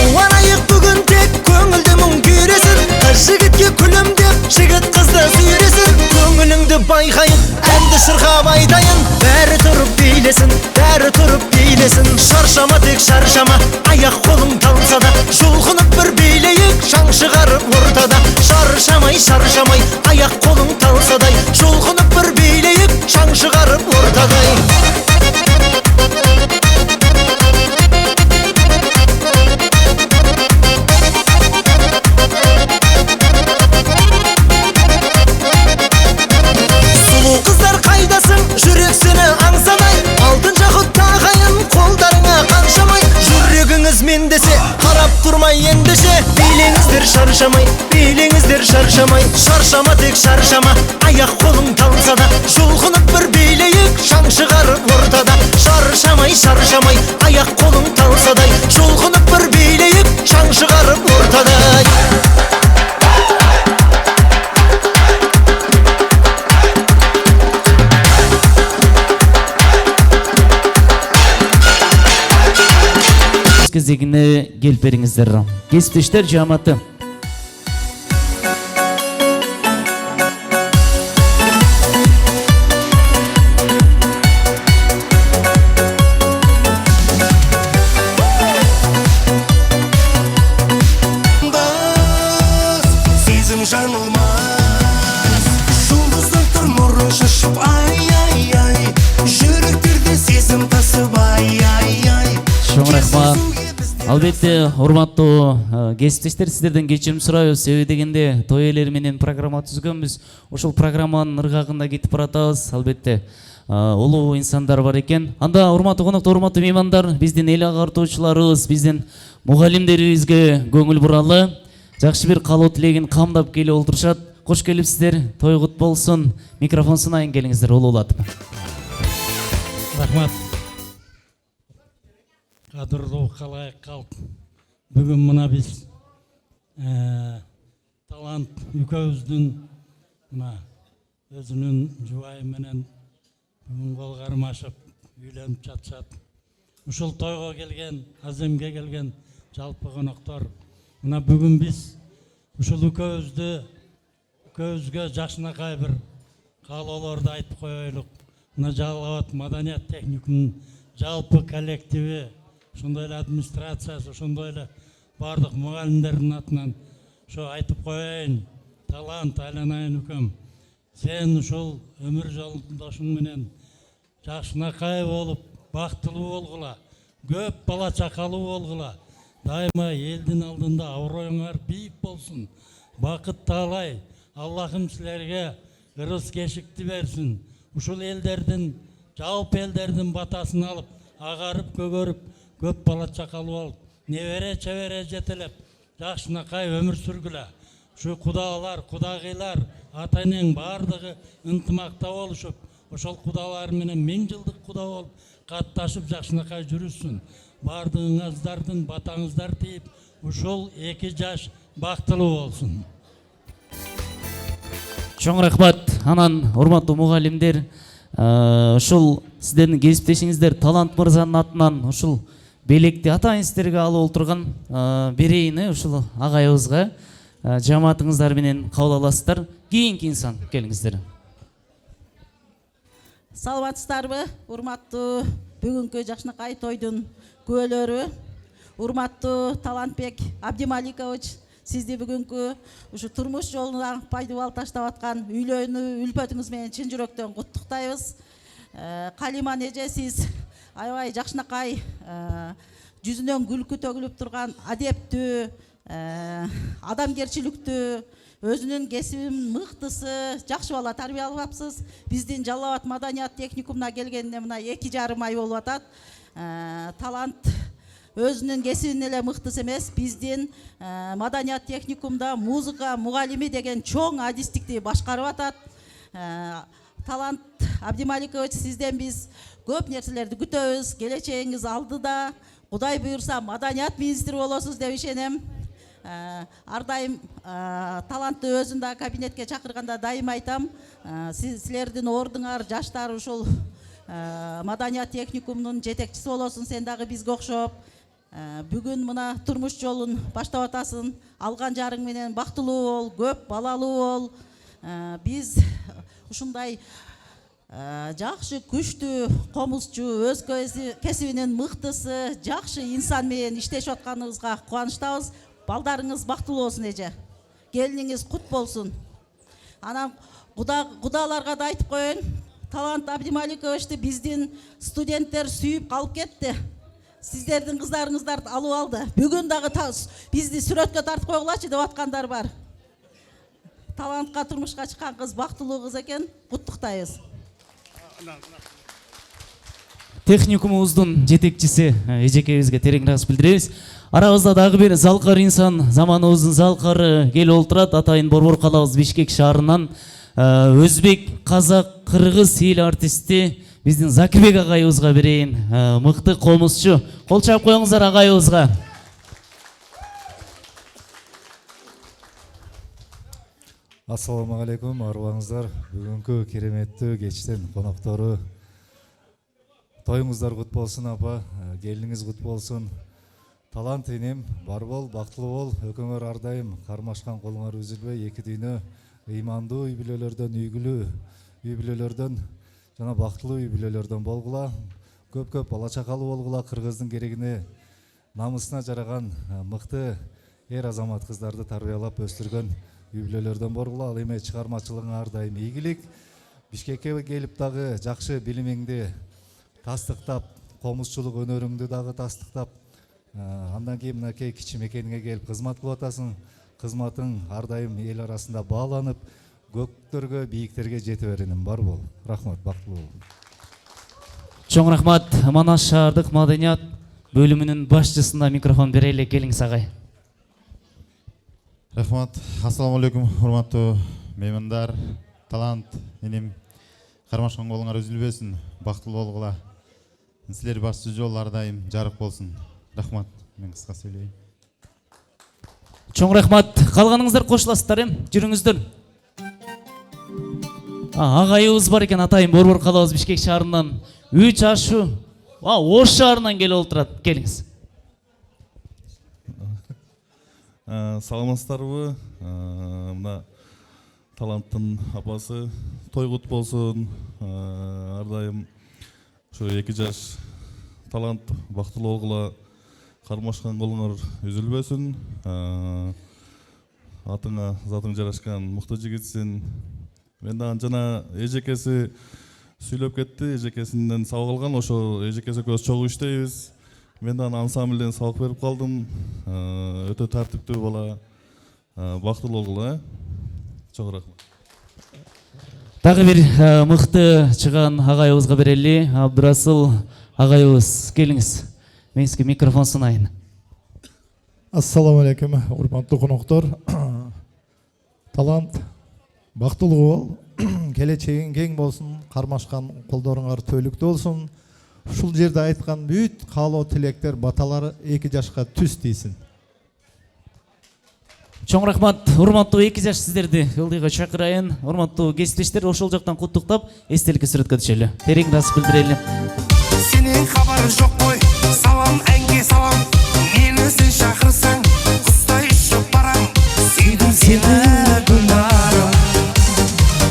Kuvanayık bugün tek köngülde müň güresin. Kız jigitke külüm dep, jigit kızda süresin. Köngülüňdi baygaýyp, endi şırgap aýdaýyn. Bäri turup bilesin, bäri turup bilesin. Şarşama tek şarşama, ayak kolun talsa da Julğunup bir beyleyik, şan çıkarıp ortada. Şarşamay şarşamay, ayak kolun talsa da Julğunup bir beyleyik, şan çıkarıp ortada. Sulu kızlar kaydasın, yüreksini ansamay. Altın jakut tağayın, kollarına kanşamay. Yüreğiniz mendese, karap durmay endişe. Bileňizdir şarşamay, bileňizdir şarşamay. Şarşama tek şarşama, ayak kolun talsa da Julğunup bir beyleyik, şan çıkarıp ortada. Şarşamay şarşamay, ayak kolun talsa da Julğunup bir beyleyik, şan çıkarıp ortada. Кезегіне келіп беріңіздер. Кесіптештер жаматы. Сезім жаңылмас, жұлдыздың нұрын шашып, ай-ай-ай. Жүректерде сезім тасып, ай-ай-ай. Чоң рахмат. Албетте, урматтуу кесиптештер, сиздерден кечирим сурайбыз. Себеби дегенде той ээлери менен программа түзгөнбүз. Ошол программанын ыргагында кетип баратабыз. Албетте, улуу инсандар бар экен. Анда урматтуу коноктор, урматтуу меймандар, биздин эл агартуучуларыбыз, биздин мугалимдерибизге көңүл буралы. Жакшы бир каалоо тилегин камдап келип олтурушат. Кош келипсиздер. Той кут болсун. Микрофон сунайын келиңиздер улуулатып. Рахмат. Кадырлуу калайык калп. Бүгүн мына биз талант үкөбүздүн мына өзүнүн жубайы менен бүгүн кол кармашып үйлөнүп жатышат. Ушул тойго келген, аземге келген жалпы коноктор, мына бүгүн биз ушул үкөбүзгө жакшынакай бир каалоолорду айтып коелук. Мына Жалал Абад маданият техникумунун жалпы коллективи, ошондой эле администрациясы, ошондой эле бардык мугалимдердин атынан ошо айтып коеюн. Талант Айланайын үкөм, сен ушул өмүр жолдошуң менен жакшынакай болуп, бактылуу болгула, көп бала чакалуу болгула. Дайыма элдин алдында аброюңар бийик болсун. Бакыт таалай, Аллахым силерге ырыс кешикти берсин. Ушул элдердин, жалпы элдердин батасын алып, агарып көгөрүп, көп бала чакалуу болуп, небере чебере жетелеп, жакшынакай өмүр сүргүлө. Ушу кудалар, кудагыйлар, ата-энең бардыгы ынтымакта болушуп, ошол кудалар менен 1000 жылдык куда болуп, катташып жакшынакай жүрүшсүн. Бардыгыңыздардын батаңыздар тийип, ушул 2 жаш бактылуу болсун. Чоң рахмат. Анан урматтуу мугалимдер, ушул сиздердин кесиптешиңиздер Талант мырзанын атынан ушул белекти атайын сиздерге алып олтурган берейини ушул агайыбызга жамаатыңыздар менен кабыл аласыздар. Кийинки инсан келиңиздер. Саламатсыздарбы, урматтуу бүгүнкү жакшынакай тойдун күбөлөрү, урматтуу Талантбек Абдималикович, сизди бүгүнкү ушу турмуш жолуна пайдабал таштап аткан үйлөнүү үлпөтүңүз менен чын жүрөктөн куттуктайбыз. Калиман эже, сиз аябай жакшынакай жүзүнөн күлкү төгүлүп турган адептүү, адамгерчиликтүү, өзүнүн кесибинин мыктысы, жакшы бала тарбиялапсыз. Биздин Жалал Абад маданият техникумуна келгенине мына 2,5 ай болуп атат. Талант өзүнүн кесибинен эле мыктысы эмес, биздин маданият техникумда музыка мугалими деген чоң адистикти башкарып атат. Талант Абдималикович, сизден биз көп нерселерди күтөбүз. Келечегиңиз алдыда. Кудай буйрса маданият министри болосуз деп ишенем. Ар дайым талантты өзүн да кабинетке чакырганда дайым айтам. Силердин ордуңар жаштар ушул маданият техникумунун жетекчиси болосун, сен дагы бизге окшоп. Бүгүн мына турмуш жолун баштап атасың. Алган жарың менен бактылуу бол, көп балалуу бол. Биз ушундай жакшы, күчтүү, комузчу, өз кесибинин мыктысы, жакшы инсан менен иштешип атканыбызга кубанычтабыз. Балдарыңыз бактылуу болсун эже. Келиниңиз кут болсун. Анан кудаларга да айтып коеюн. Талант Абдималиковичти биздин студенттер сүйүп калып кетти. Сиздердин кыздарыңыздар алып алды. Бүгүн дагы бизди сүрөткө тартып койгулачы деп аткандар бар. Талантка турмушка чыккан кыз бактылуу кыз экен. Куттуктайбыз. Техникумубуздун жетекчиси эжекебизге терең ыраазычылык билдиребиз. Арабызда дагы бир залкар инсан, заманыбыздын залкары келип отурат. Атайын Борбор калабыз Бишкек шаарынан өзбек, казак, кыргыз эл артисти биздин Закирбек агайыбызга берейин. Мыкты комузчу. Кол чаап коюңуздар агайыбызга. Ассаламу алейкум, арыбаңыздар. Бүгүнкү кереметтүү кечтин коноктору тоюңуздар кут болсун апа, келиниңиз кут болсун. Талант инем, бар бол, бактылуу бол, өкөңөр ар дайым кармашкан колуңар үзүлбөй, эки дүйнө ыймандуу үй бүлөлөрдөн, үйгүлүү үй бүлөлөрдөн жана бактылуу үй бүлөлөрдөн болгула. Көп бала чакалуу болгула, кыргыздын керегине, намысына жараган мыкты эр азамат кыздарды тарбиялап өстүргөн үй бүлөлөрдөн болгула. Ал эми чыгармачылыгың ар дайым ийгилик. Бишкекке келип дагы жакшы билимиңди тастыктап, комузчулук өнөрүңдү дагы тастыктап, андан кийин мынакей кичи мекениңе келип кызмат кылып атасың. Кызматың ар дайым эл арасында бааланып, көктөргө, бийиктерге жете бериним. Бар бол. Рахмат, бактылуу бол. Чоң рахмат. Манас шаардык маданият бөлүмүнүн башчысына микрофон берели, келиңиз агай. Рахмат. Ассаламу алейкум, урматтуу меймандар. Талант иним, кармашкан колуңар үзүлбөсүн, бактылуу болгула. Силер башчы жол ар дайым жарык болсун. Рахмат. Мен кыска сүйлөйүн. Чоң рахмат. Калганыңыздар кошуласыздар, жүрүңүздөр. Агайыбыз бар экен, атайын Борбор калабыз Бишкек шаарынан 3 ашу Ош шаарынан келип отурат. Келиңиз. Саламатсыздарбы? Мына Таланттын апасы тойгут болсун. Ар дайым ошо 2 жаш талант бактылуу болгула, кармашкан колуңар үзүлбөсүн. Атыңа затың жарашкан мыкты жигитсиң. Мен дагы жана эжекеси сүйлөп кетти, эжекесинен сабак алган, ошо эжекеси экөөбүз чогуу иштейбиз. Мен дагы ансамбльден сабак берип калдым. Өтө тартиптүү бала, бактылуу болгула. Чоң рахмат. Дагы бир мыкты чыган агайыбызга берели. Абдырасыл агайыбыз, келиңиз. Мен сизге микрофон сунайын. Ассаламу алейкум, урматтуу коноктор. Талант бактылуу бол, келечегиң кең болсун, кармашкан колдоруңар төлүктүү болсун. Ушул жерде айткан бүт каалоо тилектер, баталар 2 жашка түз тийсин. Чоң рахмат. Урматтуу 2 жаш сиздерди ылдыйга чакырайын. Урматтуу кесиптештер, ошол жактан куттуктап, эстеликке сүрөткө түшөлү. Терең ыраазычылык билдирели. Сенин хабарың жок кой, салам әнге салам. Мени сен чакырсаң, кустай ұшып барам. Сүйдүм сени күнарым.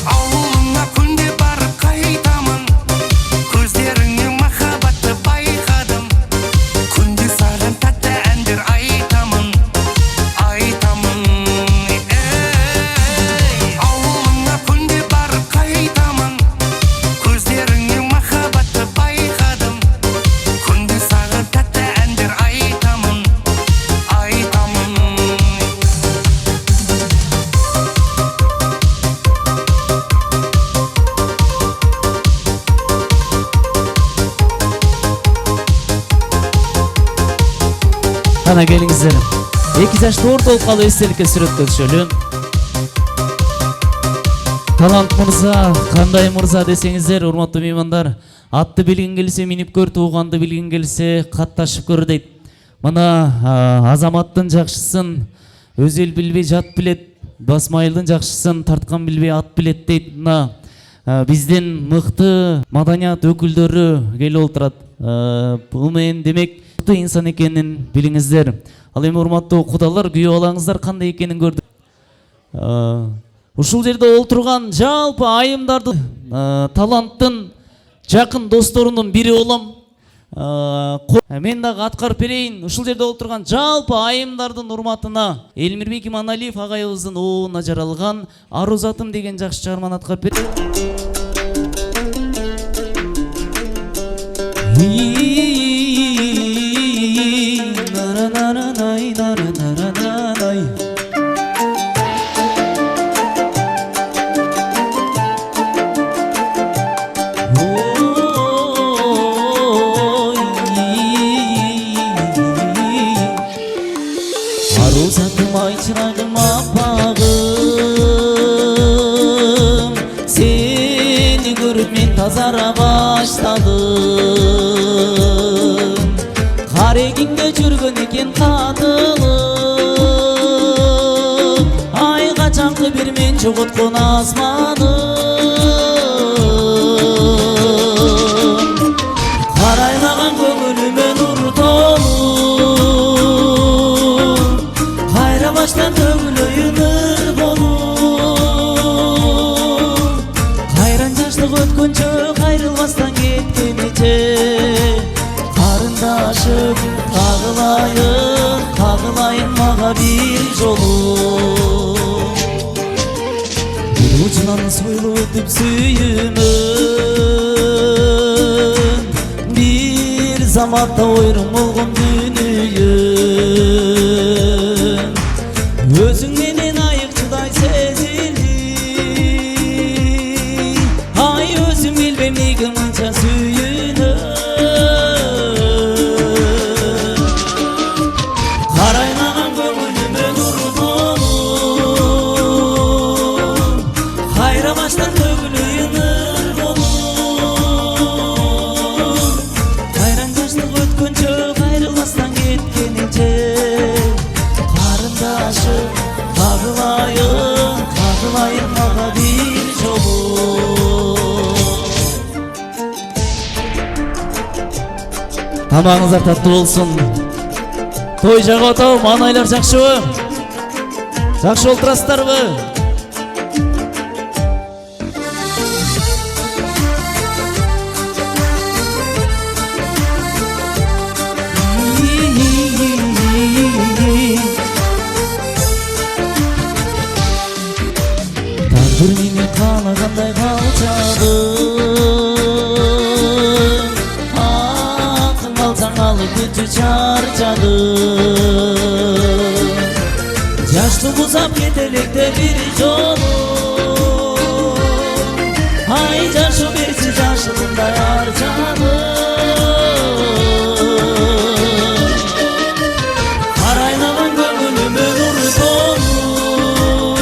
Ауылыңа күнде барып кайтамын. Көздеріңнен махаббатты байқадым. Күнде саған тәтті әндер айтамын. Ауылыңа күнде барып кайтамын. Көздеріңнен махаббатты байқадым. Күнде саған тәтті әндер айтамын. Мана келиңиздер. 2 жашты ортолуп калып эстеликке сүрөттөлүшөлү. Талант мырза, кандай мырза десеңиздер, урматтуу меймандар, атты билгин келсе минип көр, тууганды билгин келсе катташып көр дейт. Мана азаматтын жакшысын өз эл билбей жат билет, басмайылдын жакшысын тарткан билбей ат билет дейт. Мына биздин мыкты маданият өкүлдөрү келип отурат. Бул менен демек мыкты инсан экенин билиңиздер. Ал эми урматтуу кудалар, күйөө балаңыздар кандай экенин көрдүк. Ушул жерде олтурган жалпы айымдарды таланттын жакын досторунун бири болом. Мен дагы аткарып берейин. Ушул жерде олтурган жалпы айымдардын урматына Элмирбек Иманалиев агайыбыздын оонуна жаралган Арузатым деген жакшы чыгарманы аткарып берейин. Aruzatım ay çırağım apağım, seni görüp men tazara başladım. Kareginde жүргөн экен катылып, ай качанкы бир мен жоготкон асманым. Караймаган көңүлүмө нур толуп, кайрамаштан төгүлөйүн ыр болуп, кайран жаштык өткөнчө кайрылбастан кеткениче, карындашым кагылайын мага бир жолу. Бир учунан сойлуп өтүп сүйүмүн, бир заматта ойрун болгон дүнүйүм, өзүң менен айык чыдай сезилди. Ай өзүм билбейм неге мынча сүйүнөм. Караймаган көңүлүмө нур толуп, кайрамаштан төгүлөйүн ыр болуп, кайран жаштык өткөнчө кайрылбастан кеткенинче, карындашым кагылайын мага бир жолу. Тамагыңыздар таттуу болсун. Той жагы отабы, манайлар жакшыбы? Жакшы олтурасыздарбы? Тагдыр мени каалагандай калчадым, акын алсаң алып күтү чарчадым. Жашты бузап кетелекте бир жолу, ай жашы берси жашылындай арчадым. Караймаган көңүлүмө нур толуп,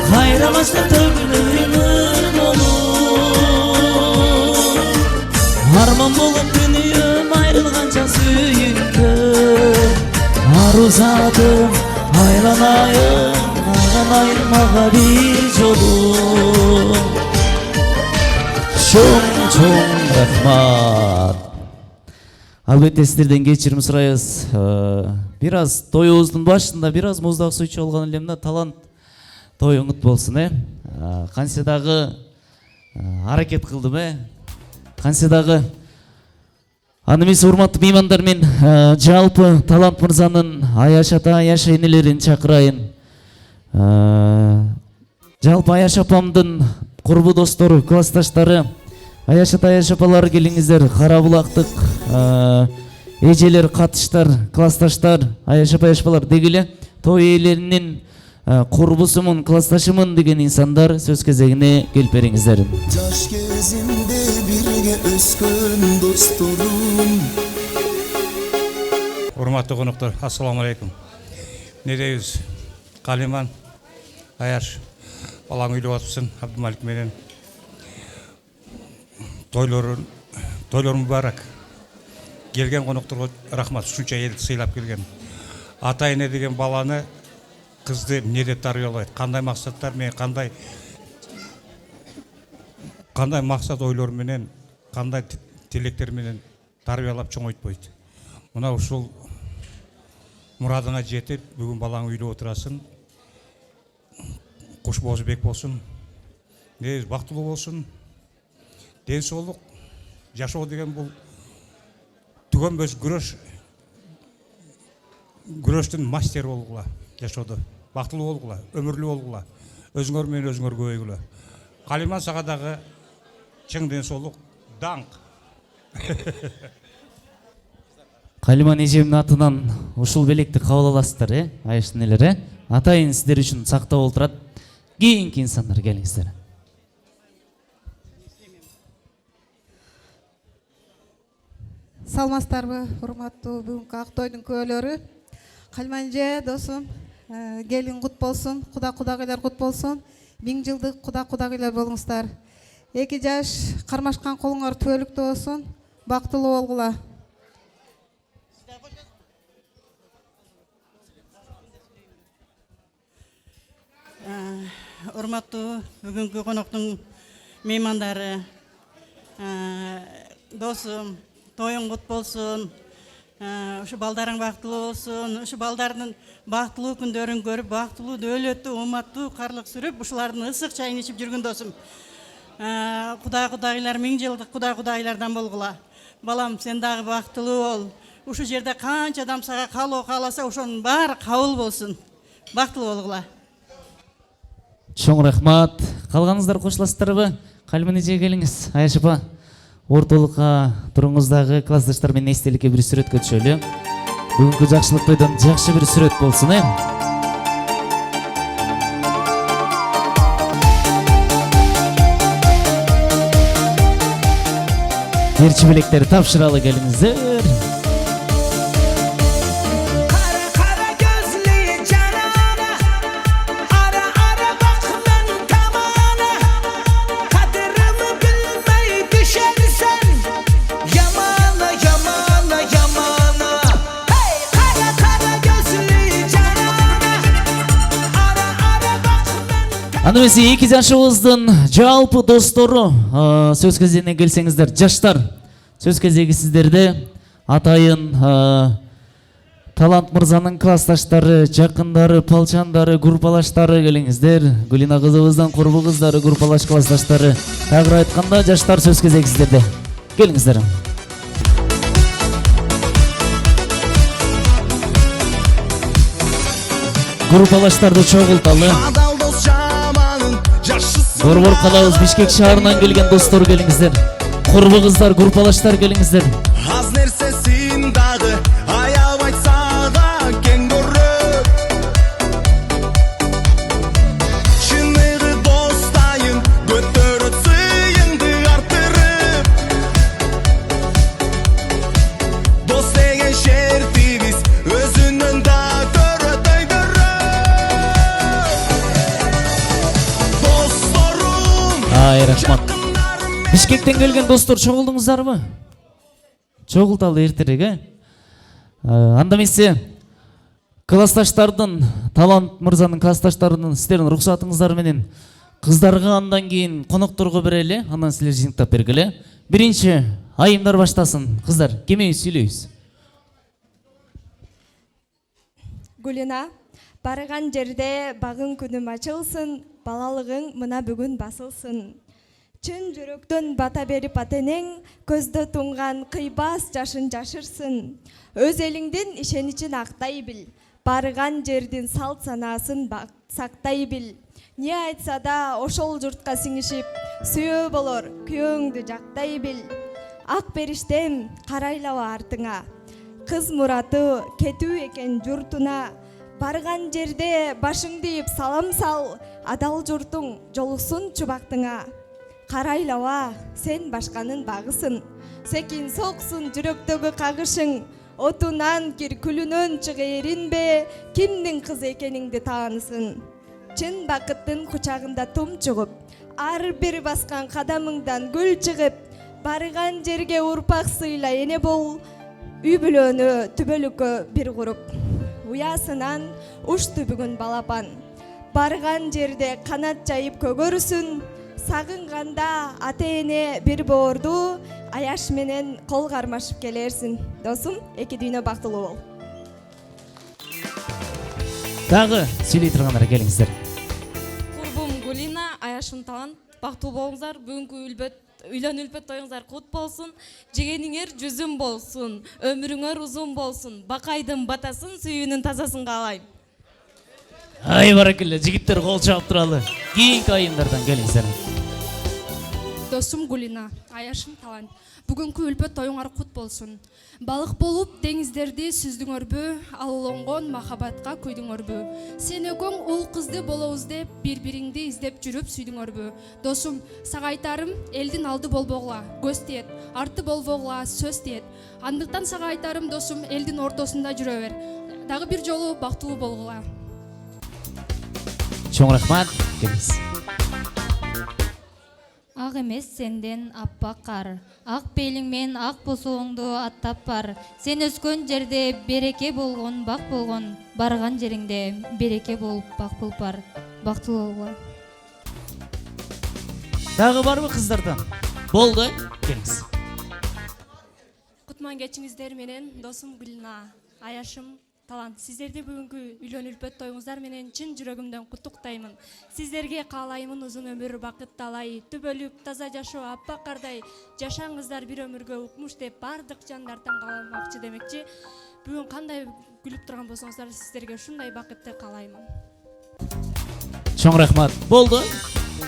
кайрамаштан төгүлөйүн ыр болуп, арман болуп дүнүйөм айрылганча сүйүнгөн. Арузатым айланайын мага бир жолу. Чоң рахмат. Албетте сиздерден кечирим сурайбыз. Бир аз тоюбуздун башында бир аз муздак суу ичип алган элем да, талант тоюңут болсун, Кансе дагы аракет кылдым, Кансе дагы. Аны эмесе урматтуу меймандар, мен жалпы Талант мырзанын Аяш ата, Аяш энелерин чакырайын. Жалпы Аяш апамдын курбу достору, классташтары, Аяш ата, Аяш апалар келиңиздер. Кара булактык эжелер, катыштар, классташтар, Аяш апа, Аяш апалар деги эле той ээлеринин курбусумун, классташымын деген инсандар сөз кезегине келип бериңиздер. Жаш кезимде бирге өскөн досторум. урматтуу конуктор, ассаламу алейкум. Не дейбиз? Калиман, Аяш, балаң үйлөп атыпсың, Абдымалик менен. Тойлор мубарак. Келген конукторго рахмат, ушунча элди сыйлап келген. Ата эне деген баланы, кызды эмне деп тарбиялайт? Кандай максаттар менен, кандай максат ойлор менен, кандай тилектер менен тарбиялап чоңойтпойт. Мына ушул мурадыңа жетип, бүгүн балаң үйлөп отурасың. Куш болсун, бек болсун. Бактылуу болсун. Ден соолук, жашоо деген бул түгөнбөс күрөштүн мастери болгула жашоодо. Бактылуу болгула, өмүрлүү болгула. Өзүңөр менен өзүңөр көбөйгүлө. Калиман сага дагы чың ден соолук, даңк. Калиман эжемдин атынан ушул белекти кабыл аласыздар, Аяштын элери. Атайын сиздер үчүн сактап олтурат. Кийинки инсандар келиңиздер. Салмастарбы, урматтуу бүгүнкү ак тойдун күбөлөрү. Калиман эже, досум, келин кут болсун, кудагыйлар кут болсун. 1000 жылдык кудагыйлар болуңуздар. 2 жаш кармашкан колуңар түбөлүктүү болсун, бактылуу болгула. Урматтуу бүгүнкү коноктун меймандары, досум, тоюң кут болсун. Ушу балдарың бактылуу болсун. Ушу балдардын бактылуу күндөрүн көрүп, бактылуу, дөөлөттүү, уматтуу карлык сүрүп, ушулардын ысык чайын ичип жүргөн досум. Кудагыйлар 1000 жылдык кудагыйлардан болгула. Балам, сен дагы бактылуу бол. Ушу жерде канча адам сага каалоо кааласа, ошонун баары кабыл болсун. Бактылуу болгула. Чоң рахмат. Калганыңыздар кошуласыздарбы? Калиман эже келиңиз. Аяш апа, ортолукка туруңуздагы классташтар менен эстеликке бир сүрөткө түшөлү. Бүгүнкү жакшылык тойдон жакшы бир сүрөт болсун, Берчи белектерди тапшыралы келиңиздер. Аны эмесе 2 жашыбыздын жалпы достору сөз кезегине келсеңиздер, жаштар, сөз кезеги сиздерде. Атайын Талант мырзанын классташтары, жакындары, палчандары, группалаштары келиңиздер. Гүлина кызыбыздын курбу кыздары, группалаш классташтары. Тагыра айтканда жаштар, сөз кезеги сиздерде. Келиңиздер. Группалаштарды чогулталы. Борбор калабыз Бишкек шаарынан келген достор келиңиздер. Курбу кыздар, группалаштар келиңиздер. Аз нерсесин дагы аябай сага кең көрөт. Чыныгы достайын көтөрөт сыйыңды артырып. Дос деген шертибиз өзүнөн да көрөт өйдөрөт. Досторум. Рахмат. Бишкектен келген достор чогулдуңуздарбы? Чогулталы эртерээк, Анда эмесе классташтардын, Талант мырзанын классташтарынын сиздердин уруксатыңыздар менен кыздарга андан кийин конокторго берели, андан силер жыйынтап бергиле. Биринчи айымдар баштасын. Кыздар, кемейиз сүйлөйбүз. Гүлина, барган жерде багың күнүм ачылсын, балалыгың мына бүгүн басылсын. Чын жүрөктөн бата берип атенең, көздө туңган кыйбас жашын жашырсын. Өз элиңдин ишеничин актай бил, барган жердин салт санаасын сактай бил. Не айтса да ошол журтка сиңишип, сүйөө болор, күйөөңдү жактай бил. Ак периштем, карайлаба артыңа, кыз мураты кетүү экен журтуна. Барган жерде башыңды ийип салам сал, адал журтуң жолуксун чубактыңа. Карайлаба, сен башканын багысың, секин соксун жүрөктөгү кагышың. Отунан кир күлүнөн чыгээринбе, кимдин кызы экениңди таанысın. Чын бакыттын кучагында тум чугуп, ар бир баскан кадамыңдан гүл чыгып, барган жерге урпак сыйла эне бол, үй бүлөнү түбөлүккө бир куруп. Уясынан ушту бүгүн балапан, барган жерде канат жайып көгөрүсүн, сагынганда ата эне бир боорду аяш менен кол кармашып келерсиң. Досум, эки дүйнө бактылуу бол. Дагы сүйлөй тургандар келиңиздер. Курбум Гулина, Аяшым Талант, бактылуу болуңуздар. Бүгүнкү үйлөн үлпөт тоюңуздар кут болсун. Жегениңер жүзүм болсун, өмүрүңөр узун болсун. Бакайдын батасын, сүйүүнүн тазасын каалайм. Ай баракелле, жигиттер кол чаап туралы. Кийинки айымдардан келиңиздер. Досум Гулина, Аяшым Талант. Бүгүнкү үлпөт тоюңар кут болсун. Балык болуп деңиздерди сүздүңөрбү, алуулонгон махабатка күйдүңөрбү. Сен экөөң ул кызды болобуз деп, бири-бириңди издеп жүрүп сүйдүңөрбү. Досум, сага айтарым, элдин алды болбогула, көз тиет, арты болбогула, сөз тиет. Андыктан сага айтарым, досум, элдин ортосунда жүрө бер. Дагы бир жолу бактылуу болгула. Чоң рахмат, келиңиз. Ак эмес сенден аппак кар, ак пейлиңмен ак босооңду аттап бар. Сен өскөн жерде береке болгон, бак болгон, барган жериңде береке болуп бак болуп бар. Бактылуу болгула. Дагы барбы кыздардан? Болду, келиңиз. Кутман кечиңиздер менен досум Гүлна, Аяшым Талант. Сиздерди бүгүнкү үйлөн үлпөт тоюңуздар менен чын жүрөгүмдөн куттуктаймын. Сиздерге каалаймын узун өмүр, бакыт талай, түбөлүк, таза жашоо, аппак кардай жашаңыздар бир өмүргө укмуш деп бардык жандардан кааламакчы демекчи. Бүгүн кандай күлүп турган болсоңуздар, сиздерге ушундай бакытты каалаймын. Чоң рахмат. Болду.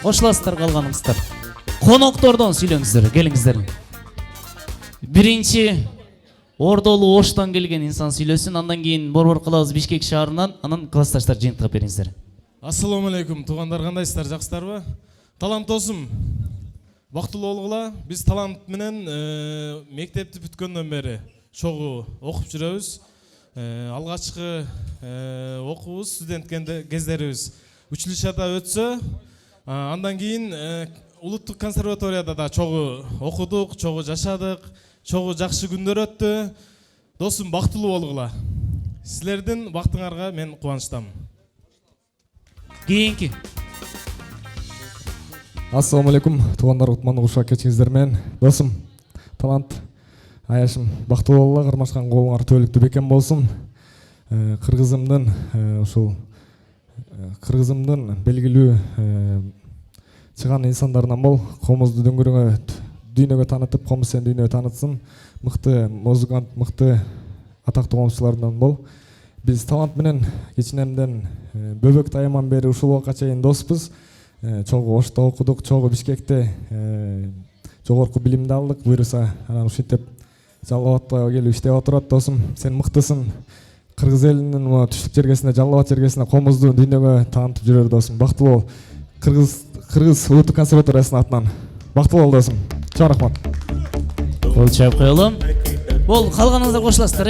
Кошуласыздар калганыңыздар. Коноктордон сүйлөңүздөр, келиңиздер. Биринчи Ордолу Оштан келген инсан сүйлөсүн, андан кийин борбор кылабыз Бишкек шаарынан, анан классташтар жыйынтыгып бериңиздер. Ассаламу алейкум, туугандар, кандайсыздар, жакшысыздарбы? Талант досум, бактылуу болгула. Биз Талант менен мектепти бүткөндөн бери чогуу окуп жүрөбүз. Алгачкы окуубуз, студент кездерибиз училищада өтсө, андан кийин улуттук консерваторияда да чогуу окудук, чогуу жашадык, чогуу жакшы күндөр өттү. Досум, бактылуу болгула. Силердин бактыңарга мен кубанычтамын. Кийинки. Ассаламу алейкум, туугандар, кутмандуу кушак кечиңиздер менен. Досум, Талант, Аяшым, бактылуу болгула, кармашкан колуңар түбөлүктүү бекем болсун. Кыргызымдын белгилүү чыган инсандарынан бол, комузду дүйнөгө таанытып, комуз сен дүйнөгө таанытсын. Мыкты музыкант, мыкты атактуу комузчулардан бол. Биз Талант менен кичинемден бөбөк тайыман бери ушул убакка чейин доспуз. Чогуу Ошто окудук, чогуу Бишкекте жогорку билимди алдык. Буюрса, анан ушинтип Жалал Абадка келип иштеп отурат. Досум, сен мыктысың. Кыргыз элинин түштүк жергесинде, Жалал Абад жергесинде комузду дүйнөгө таанытып жүрөр досум. Бактылуу бол. Кыргыз улуттук консерваториясынын атынан бактылуу бол досум. Чоң рахмат. Кол чаап коелу. Бол, калганыңыздар кошуласыздар,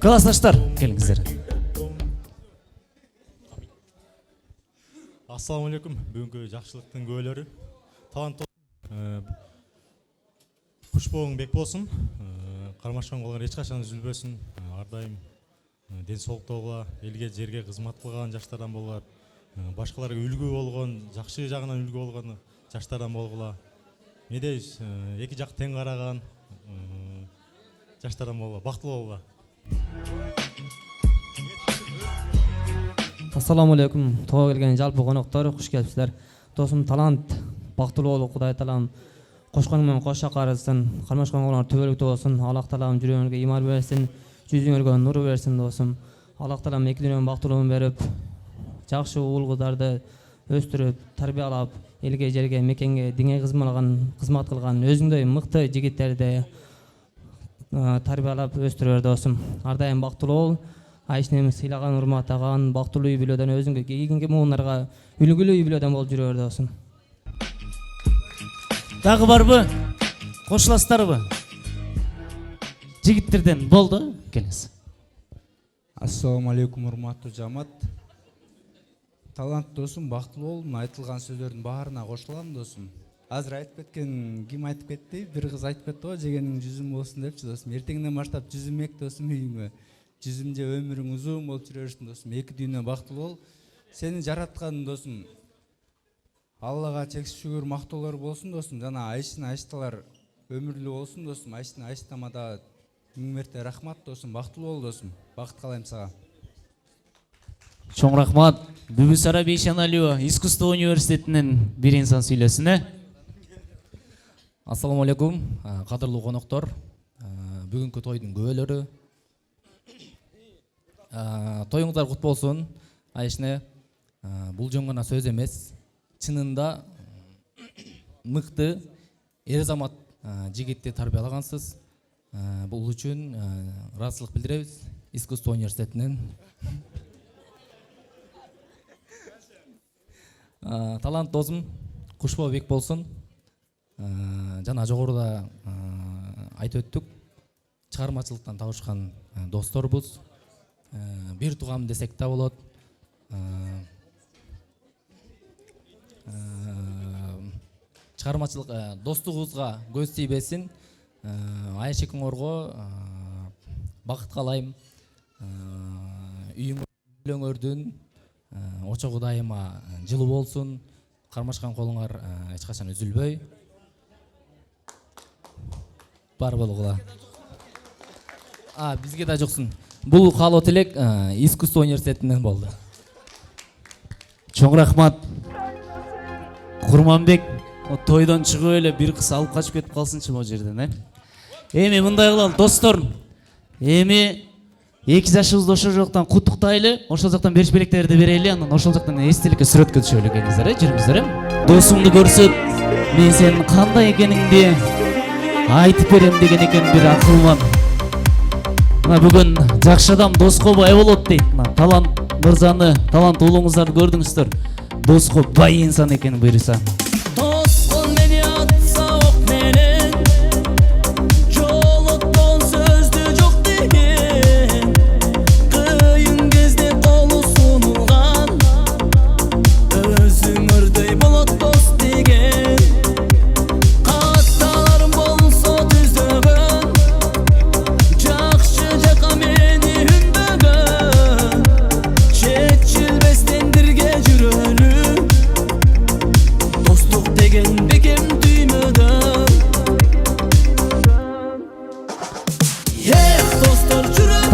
Классташтар, келиңиздер. Ассаламу алейкум, бүгүнкү жакшылыктын күбөлөрү. Талант куш болуң бек болсун. Кармашкан колуңар эч качан үзүлбөсүн. Ар дайым ден соолукта болгула, элге, жерге кызмат кылган жаштардан болгула. Башкаларга үлгү болгон, жакшы жагынан үлгү болгон жаштардан болгула. Не дейбиз, эки жак тең караган жаштардан болгула. Бактылуу болгула. Ассаламу алейкум, тоо келген жалпы коноктор, куш келипсиздер. Досум Талант, бактылуу болуп, Кудай таалам кошкоң менен кош чакырсын, кармашкан колуңар түбөлүктүү болсун. Аллах таалам жүрөгүңөргө иман берсин, жүзүңөргө нур берсин досум. Аллах таалам эки дүйнөнүн бактылуулугун берип, жакшы уул кыздарды өстүрүп, тарбиялап, элге, жерге, мекенге, динге кызмат кылган өзүңдөй мыкты жигиттерди тарбиялап өстүрөр досум. Ар дайым бактылуу бол. Айшнем сыйлаган, урматтаган, бактылуу үй бүлөдөн өзүңгө кийинки муундарга үлгүлүү үй бүлөдөн болуп жүрөр досум. Дагы барбы? Кошуласыздарбы? Жигиттерден болду. келиңиз. Ассаламу алейкум, урматтуу жамаат. Талант досум, бактылуу болдум. Айтылган сөздөрдүн баарына кошулам досум. Азыр айтып кеткен, ким айтып кетти? Бир кыз айтып кетти го, жегениң жүзүм болсун депчи досум. Эртеңден баштап жүзүм эк досум үйүңө. Жүзүм же өмүрүң узун болуп жүрө берсин досум. Эки дүйнө бактылуу бол. Сени жараткан досум. Аллага чексиз шүгүр мактоолор болсун досум. Жана Айшын Айшталар өмүрлүү болсун досум. Айшын Айштама да миң мерте рахмат досум. Бактылуу бол досум. Бакыт каалайм сага. Чоң рахмат. Бүбүсара Бейшеналиева искусство университетинен бир инсан сүйлөсүн. Ассаламу алейкум, кадырлуу коноктор. Бүгүнкү тойдун күбөлөрү. Тоюңуздар кут болсун. Айшне, бул жөн гана сөз эмес. Чынында мыкты эр азамат жигитти тарбиялагансыз. Бул үчүн ыраазычылык билдиребиз искусство университетинен. Талант досум Кушбобек болсун. Жана жогоруда айтып өттүк. Чыгармачылыктан табышкан досторбуз. Бир тугам десек да болот. Чыгармачылык достугубузга көз тийбесин. Айша Кыңорго бакыт каалайм. Үйүңөрдүн очогу дайыма жылуу болсун. Кармашкан колуңар эч качан үзүлбөй. Бар болгула. Бизге да жоксун. Бул каалоо тилек искусство университетинен болду. Чоң рахмат. Курманбек тойдон чыгып эле бир кыз алып качып кетип калсынчы могу жерден, Эми мындай кылалы достор. Эми 2 жашыбызды ошол жактан куттуктайлы, ошол жактан бериш белектерди берели, анан ошол жактан эстеликке сүрөткө түшөлү келиңиздер, жүрүңүздөр. Досумду көрсөт, мен сенин кандай экениңди айтып берем деген экен бир акылман. Мына бүгүн жакшы адам доско бай болот дейт. Талант мырзаны, талант уулуңуздарды көрдүңүздөр. Доско бай инсан экени буйруса.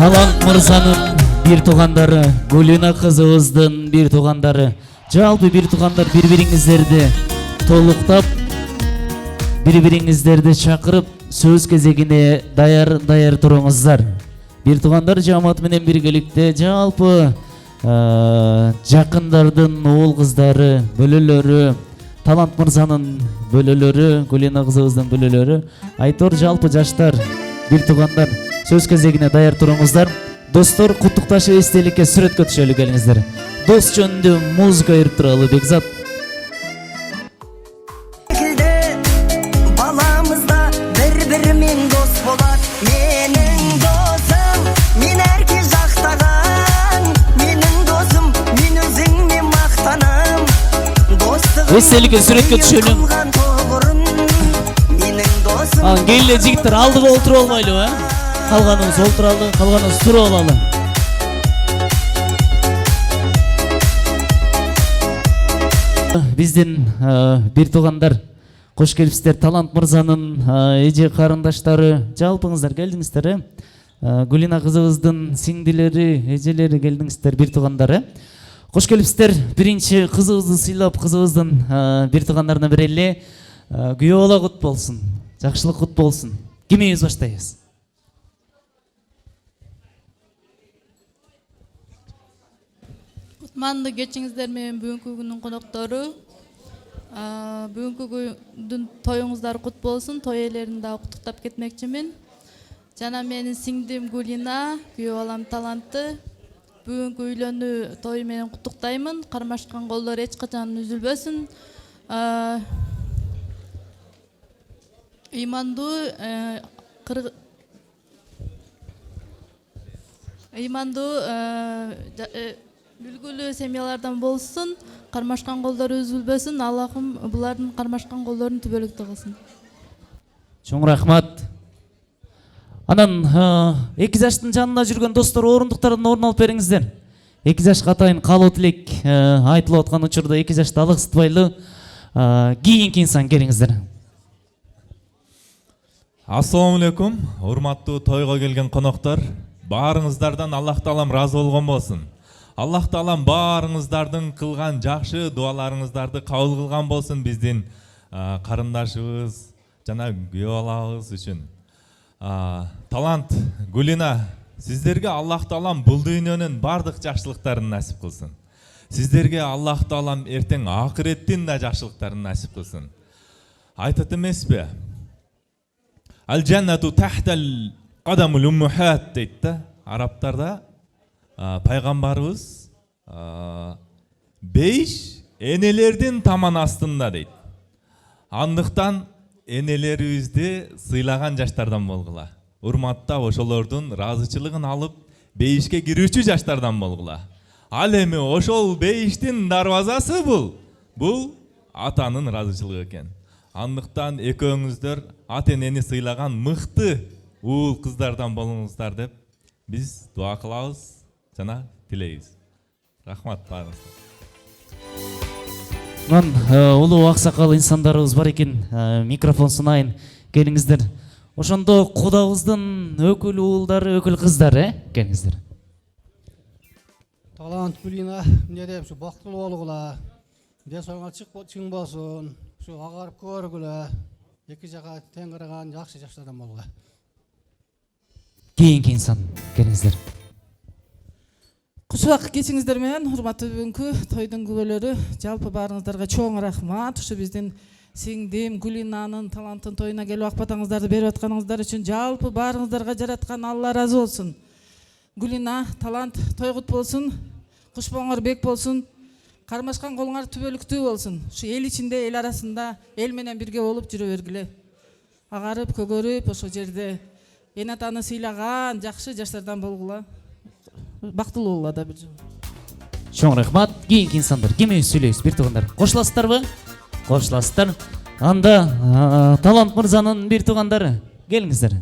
Талант мырзанын бир туугандары, Гулина кызыбыздын бир туугандары, жалпы бир туугандар бири-бириңиздерди толуктап, бири-бириңиздерди чакырып, сөз кезегине даяр туруңуздар. Бир туугандар жамаат менен биргеликте жалпы жакындардын уул кыздары, бөлөлөрү, Талант мырзанын бөлөлөрү, Гулина кызыбыздын бөлөлөрү, айтор жалпы жаштар, бир туугандар сөз кезегине даяр туруңуздар. Достор, куттукташып эстеликке сүрөткө түшөлү келиңиздер. Дос жөнүндө музыка берип туралы Бекзат. Баламызда bir-birimin дос болот. Менин досум, мен эрке жактаган. Менин досум, мен өзүңдү мактанам. Эстеликке сүрөткө түшөлү. Келе жигиттер алдыга отуруп албайлыбы, Калганыңыз олтуралы, калганыңыз туруп алалы. Биздин бир туугандар, кош келипсиздер. Талант мырзанын эже карындаштары, жалпыңыздар келдиңиздер. Гулина кызыбыздын сиңдилери, эжелери келдиңиздер, бир туугандары. Кош келипсиздер. Биринчи кызыбызды сыйлап, кызыбыздын бир туугандарына берели. Күйөө бала кут болсун, жакшылык кут болсун. Кимибиз баштайбыз? Кутмандуу кечиңиздер менен бүгүнкү күнүн коноктору. Бүгүнкү күндүн тоюңуздар кут болсун. Той ээлерин дагы куттуктап кетмекчимин. Жана менин сиңдим Гулина, күйөө балам Талантты бүгүнкү үйлөнүү той менен куттуктаймын. Кармашкан колдор эч качан үзүлбөсүн. Ыймандуу ыймандуу үлгүлүү семьялардан болсун, кармашкан колдору үзүлбөсүн, Аллахым булардын кармашкан колдорун түбөлүктүү кылсын. Чоң рахмат. Анан 2 жаштын жанында жүргөн достор орундуктардан орун алып бериңиздер. 2 жашка атайын каалоо тилек айтылып аткан учурда 2 жашты алыксытпайлы кийинки инсан келиңиздер. Ассаламу алейкум, урматтуу тойго келген коноктор. Баарыңыздардан Аллах Таалам разы болгон болсун. Аллах Таалам баарыңыздардын кылган жакшы дуаларыңыздарды кабыл кылган болсун биздин карындашыбыз жана күйөө балабыз үчүн. Талант, Гулина, сиздерге Аллах Таалам бул дүйнөнүн бардык жакшылыктарын насип кылсын. Сиздерге Аллах Таалам эртең акыреттин да жакшылыктарын насип кылсын. Айтат эмеспи? Ал жаннату тахтал кадамул уммухат дейт да. Арабтарда пайгамбарыбыз бейиш энелердин таман астында дейт. Андыктан энелерибизди сыйлаган жаштардан болгула. Урматтап ошолордун ыраазычылыгын алып, бейишке кирүүчү жаштардан болгула. Ал эми ошол бейиштин дарбазасы бул атанын ыраазычылыгы экен. Андыктан экөөңүздөр ата энени сыйлаган мыкты уул кыздардан болуңуздар деп биз дуа кылабыз жана тилейбиз. Рахмат баарыңызга. Улуу аксакал инсандарыбыз бар экен, микрофон сунайын, келиңиздер. Ошондо Кудабыздын өкүл уулдары, өкүл кыздары, келиңиздер. Талант Гулина, эмне деп, ушу бактылуу болгула. Ден соңуңар чың болсун. Ушу агарып көргүлө. Эки жака тең караган жакшы жаштардан болгула. Кийинки инсан, келиңиздер. Кушубак кечиңиздер менен урматтуу бүгүнкү тойдун күбөлөрү, жалпы баарыңыздарга чоң рахмат. Ушу биздин сиңдим Гулинанын таланттын тоюна келип акпатаңыздарды берип атканыңыздар үчүн жалпы баарыңыздарга жараткан Алла ыраазы болсун. Гулина, талант той кут болсун, кушпоңор бек болсун, кармашкан колуңар түбөлүктүү болсун. Ушу эл ичинде, эл арасында эл менен бирге болуп жүрө бергиле. Агарып, көгөрүп, ошол жерде эн атаны сыйлаган жакшы жаштардан болгула. Бактылуу болула да бир жолу. Чоң рахмат. Кийинки инсандар кимге сүйлөйбүз, бир туугандар? Кошуласыздарбы? Кошуласыздар. Анда Талант мырзанын бир туугандары, келиңиздер.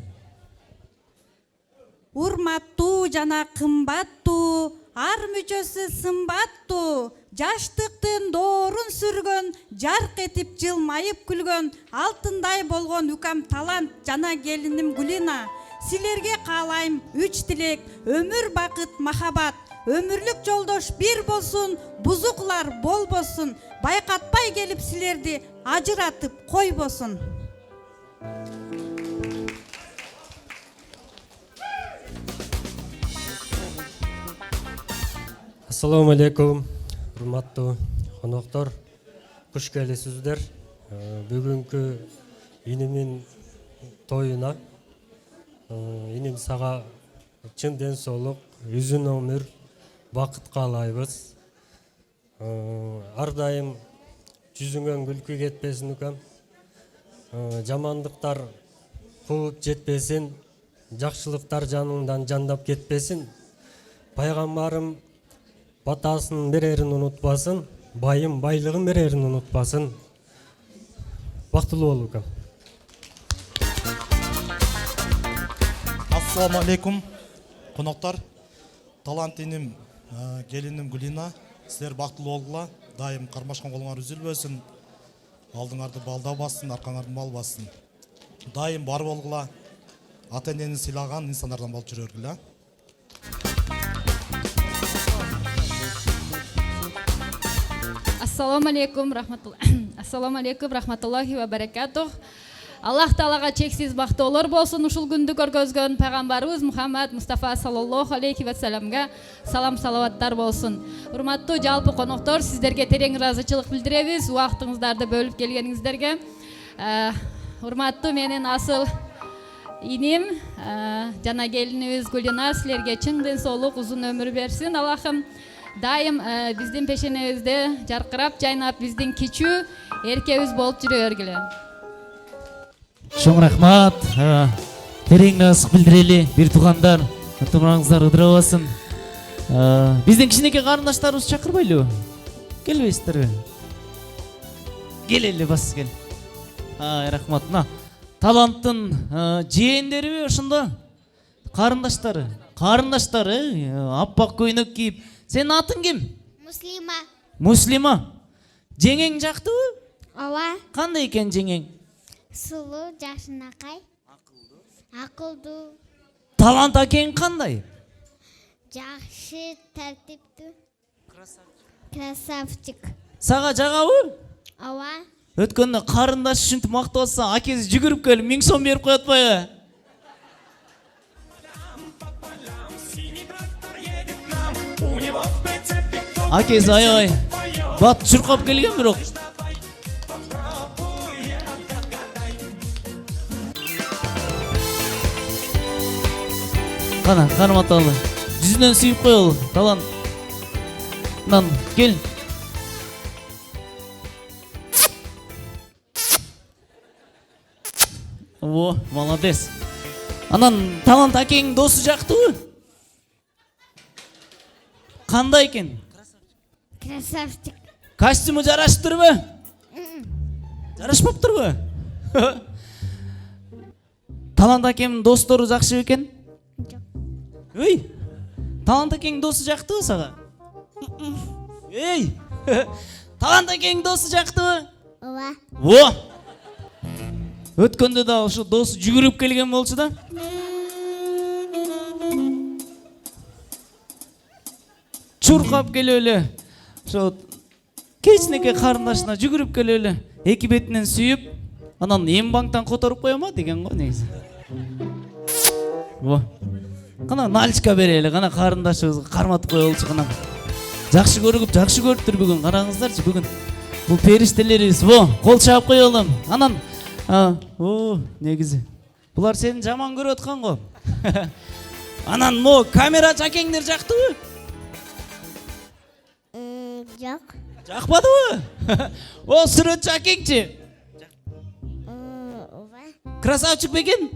Урматтуу жана кымбаттуу, ар мүчөсү сымбаттуу, жаштыктын доорун сүргөн, жарк этип жылмайып күлгөн, алтындай болгон укам Талант жана келиним Гулина. Силерге каалайм 3 тилек: өмүр, бакыт, махабат. Өмүрлүк жолдош бир болсун, бузуклар болбосун. Байкатпай келип силерди ажыратып койбосун. Ассаламу алейкум, урматтуу коноктор. Куш келипсиздер. Бүгүнкү инимин тоюна иним сага чын ден соолук, үзүн өмүр, бакыт каалайбыз. Ар дайым жүзүңөн күлкү кетпесин укам. Жамандыктар кууп жетпесин, жакшылыктар жаныңдан жандап кетпесин. Пайгамбарым батасын берерин унутпасын, байым байлыгын берерин унутпасын. Бактылуу бол укам. Ассаламу алейкум, коноктор. Талант иним, келиним Гулина, силер бактылуу болгула. Дайым кармашкан колуңар үзүлбөсүн. Алдыңарды балда бассын, аркаңарды мал бассын. Дайым бар болгула. Ата энени сыйлаган инсандардан болуп жүрө бергиле. Ассаламу алейкум, рахматуллахи ва баракатух. Аллах Таалага чексиз бактылар болсун. Ушул күндү көргөзгөн пайгамбарыбыз Мухаммад Мустафа саллаллаху алейхи ва салламга салам салаваттар болсун. Урматтуу жалпы коноктор, сиздерге терең ыраазычылык билдиребиз убактыңыздарды бөлүп келгениңиздерге. Урматтуу менин асыл иним жана келинибиз Гулина, силерге чын ден соолук, узун өмүр берсин. Аллахым дайым биздин пешенебизде жаркырап жайнап, биздин кичүү эркебиз болуп жүрө бергиле. Чоң рахмат. Терең ыраазычылык билдирели, бир туугандар. ынтымағыңыздар ыдырабасын. Биздин кичинекей карындаштарыбыз чакырбайлыбы? Келбейсиздерби? Келели бас кел. Рахмат. Мына таланттын жээндериби ошондо? Карындаштары. Карындаштары аппак көйнөк кийип. Сенин атың ким? Муслима. Муслима. Жеңең жактыбы? Ооба. Кандай экен жеңең? Сулуу, жашынакай. Акылдуу. Талант акең кандай? Жакшы, тартиптүү. Красавчик. Сага жагабы? Ооба. Өткөндө карындаш ушинтип мактап атса, акеси жүгүрүп келип 1000 сом берип коет атпайбы? Акеси аябай бат чуркап келген бирок. Кана, карматалы. Жүзүнөн сүйүп коелу, талант. Нан, кел. О, молодец. Анан талант акең досу жактыбы? Кандай экен? Красавчик. Костюму жараштырбы? Жарашпаптырбы? Талант акемдин достору жакшы экен? Эй, талант акең досу жактыбы сага? Эй, талант акең досу жактыбы? Ооба. Во! Өткөндө да ошо досу жүгүрүп келген болчу да. Чуркап келип эле ошо кечинекей карындашына жүгүрүп келип эле эки бетинен сүйүп, анан эм банктан которуп коема деген го негизи. Во. Кана наличка берели, кана карындашыбызга карматып коелучу кана. Жакшы көрүптүр бүгүн, караңыздарчы бүгүн. Бул периштелерибиз. Во, кол чаап коелу. Анан негизи. Булар сени жаман көрүп аткан го. Анан мо камера жакеңдер жактыбы? Жок. Жакпадыбы? О, сүрөтчү акеңчи? Ооба. Красавчик бекен?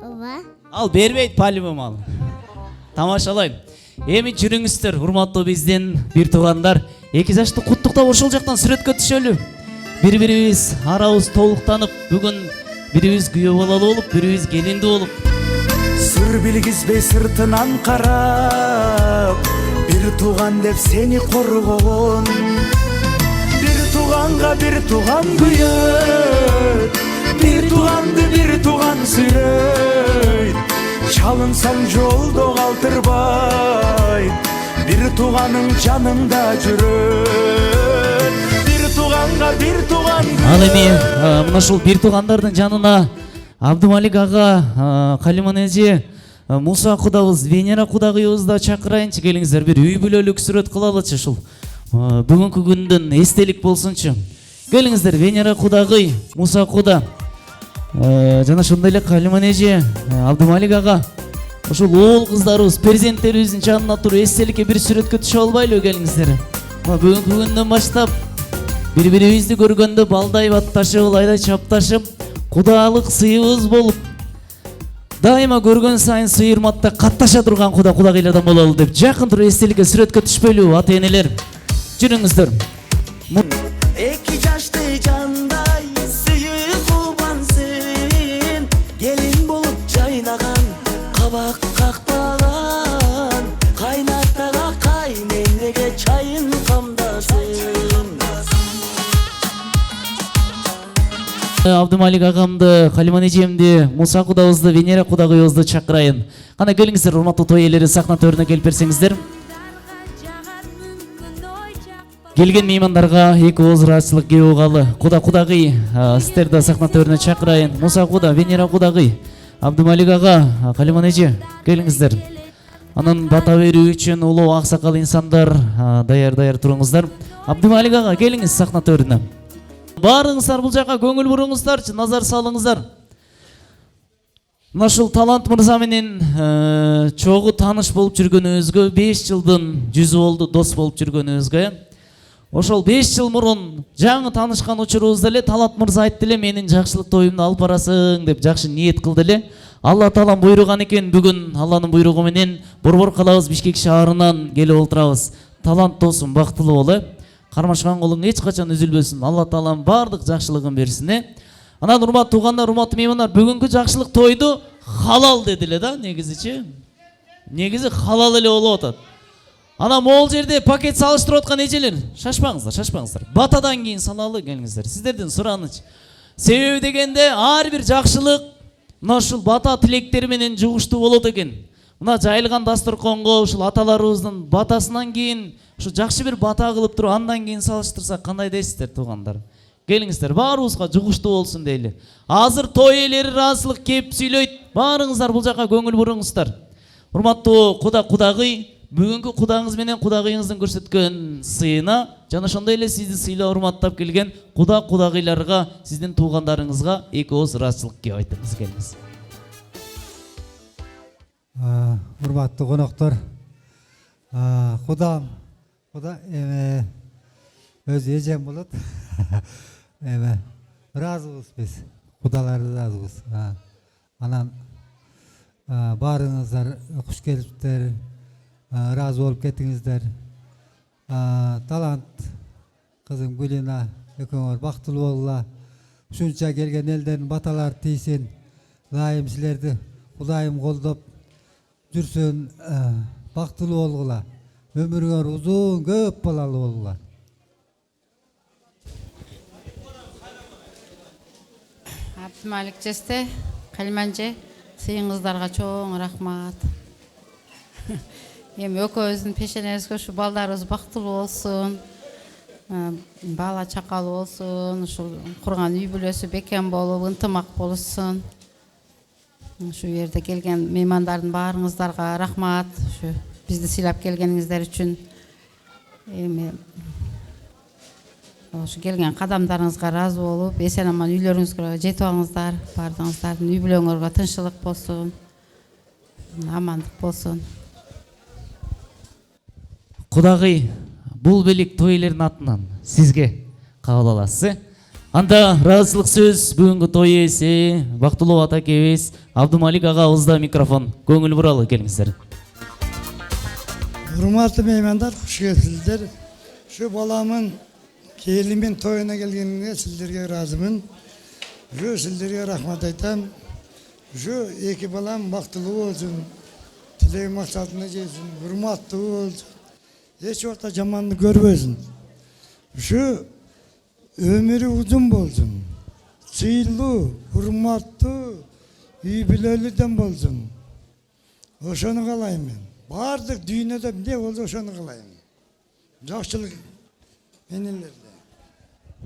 Ооба. Ал бербейт по-любому ал. Тамашалайм. Эми жүрүңүздөр, урматтуу биздин бир туугандар. 2 жашты куттуктап ошол жактан сүрөткө түшөлү. Бири-бирибиз арабыз толуктанып, бүгүн бирибиз күйөө балалуу болуп, бирибиз келиндүү болуп. Сыр билгизбей сыртынан карап, бир тууган деп сени коргогон. Бир тууганга бир тууган күйөт, бир тууганды бир тууган сүйрөйт. Чалынсаң жолдо калтырбай, бир тууганың жаныңда жүрөт. Бир тууганга бир тууган. Ал эми мына ушул бир туугандардын жанына Абдымалик ага, Калиман эже, Муса кудабыз, Венера кудагыйыбызды да чакырайынчы, келиңиздер бир үй бүлөлүк сүрөт кылалычы ушул. Бүгүнкү күндүн эстелик болсунчу. Келиңиздер Венера кудагый, Муса куда. Жана ошондой эле Калиман эже, Абдымалик ага. Ошол оол кыздарыбыз, перзенттерибиздин жанына туруп эстеликке бир сүрөткө түшө албайлыбы, келиңиздер. Бүгүнкү күндөн баштап бири-бирибизди көргөндө балдай батташып, ылайдай чапташып, кудалык сыйыбыз болуп, дайыма көргөн сайын сыйырматта катташа турган кудагыйлардан бололу деп жакын туруп эстеликке сүрөткө түшпөйлүбү ата-энелер? Жүрүңүздөр. Эки жашты жандай сүйүп кубансың, келин болуп жайнаган, кабак кактаган, кайнатага кайненеге чайын камдасын. Абдымалик агамды, Калиман эжемди, Муса кудабызды, Венера кудагыйыбызды чакырайын. Кана келиңиздер, урматтуу той ээлери, сахна төрүнө келип берсеңиздер. Келген меймандарга эки ооз ыраазычылык кээ угалы. Кудагый, сиздерди сахна төрүнө чакырайын. Муса куда, Венера кудагый, Абдымалик ага, Калиман эже, келиңиздер. Анын бата берүү үчүн улуу аксакал инсандар даяр туруңуздар. Абдымалик ага, келиңиз сахна төрүнө. Барыңыздар бул жака көңүл буруңуздарчы, назар салыңыздар. Мына ушул талант мырза менен чогуу тааныш болуп жүргөнүбүзгө 5 жылдын жүзү болду, дос болуп жүргөнүбүзгө. Ошол 5 жыл мурун жаңы таанышкан учурубузда эле талант мырза айтты эле, менин жакшылык тоюмду алып барасың деп жакшы ниет кылды эле. Алла таалам буйруган экен, бүгүн Алланын буйругу менен Борбор калабыз Бишкек шаарынан келип олтурабыз. Талант досум, бактылуу бол, кармашкан колуң эч качан үзүлбөсүн. Алла таалам бардык жакшылыгын берсин. Анан урматтуу туугандар, урматтуу меймандар, бүгүнкү жакшылык тойду халал дедиле да, негизичи. Негизи халал эле болуп атат. Ана могул жерде пакет салыштырып аткан эжелер, шашпаңыздар. Батадан кийин салалы келиңиздер. Сиздерден сураныч. Себеби дегенде ар бир жакшылык мына ушул бата тилектери менен жугуштуу болот экен. Мына жайылган дасторконго ушул аталарыбыздын батасынан кийин ушу жакшы бир бата кылып туруп андан кийин салыштырсак кандай дейсиздер туугандар? Келиңиздер, баарыбызга жугуштуу болсун дейли. Азыр той ээлери ыраазычылык кеп сүйлөйт. Баарыңыздар бул жака көңүл буруңуздар. Урматтуу кудагый, бүгүнкү кудаңыз менен кудагыйыңыздын көрсөткөн сыйына жана ошондой эле сизди сыйлап урматтап келген кудагыйларга, сиздин туугандарыңызга эки ооз ыраазычылык кеп айтыңыз, келиңиз. Урматтуу коноктор, куда өзү эжем болот. Ыраазыбыз биз, кудаларды ыраазыбыз. Анан баарыңыздар куш келиптер, ыраазы болуп кеттиңиздер. Талант кызым Гүлина экөөңөр бактылуу болгула. Ушунча келген элдердин баталары тийсин. Дайым силерди Кудайым колдоп жүрсүн, бактылуу болгула. Өмүрүңөр узун, көп балалуу болгула. Абдымалик жесте, Калиманже, сыйыңыздарга чоң рахмат. Эми экөөбүздүн пешенебизге ушу балдарыбыз бактылуу болсун, бала чакалуу болсун, ушул курган үй бүлөсү бекем болуп, ынтымак болушун. Ушу жерде келген меймандардын баарыңыздарга рахмат. Ушу бизди сыйлап келгениңиздер үчүн. Эми ошо келген кадамдарыңызга ыраазы болуп, эсен аман үйлөрүңүзгө жетип алыңыздар. Бардыгыңыздардын үй бүлөңөргө тынччылык болсун, амандык болсун. Кудагый, бул белек той элердин атынан сизге кабыл аласыз. Анда ыраазычылык сөз бүгүнкү той ээси, бактылуу атакебиз Абдымалик агабызда микрофон. Көңүл буралы, келиңиздер. Урматтуу меймандар, куш келипсиздер. Ушу баламын келинин тоюна келгенине сиздерге ыраазымын. Ушу сиздерге рахмат айтам. Ушу эки балам бактылуу болсун, тилек максатына жетсин, урматтуу болсун. Эч убакта жаманды көрбөсүн. Ушу өмүрү узун болсун, сыйлуу, урматтуу, үй бүлөлүдөн болсун. Ошону каалайм мен. Бардык дүйнөдө эмне болсо ошону каалайм. Жакшылык менелерде.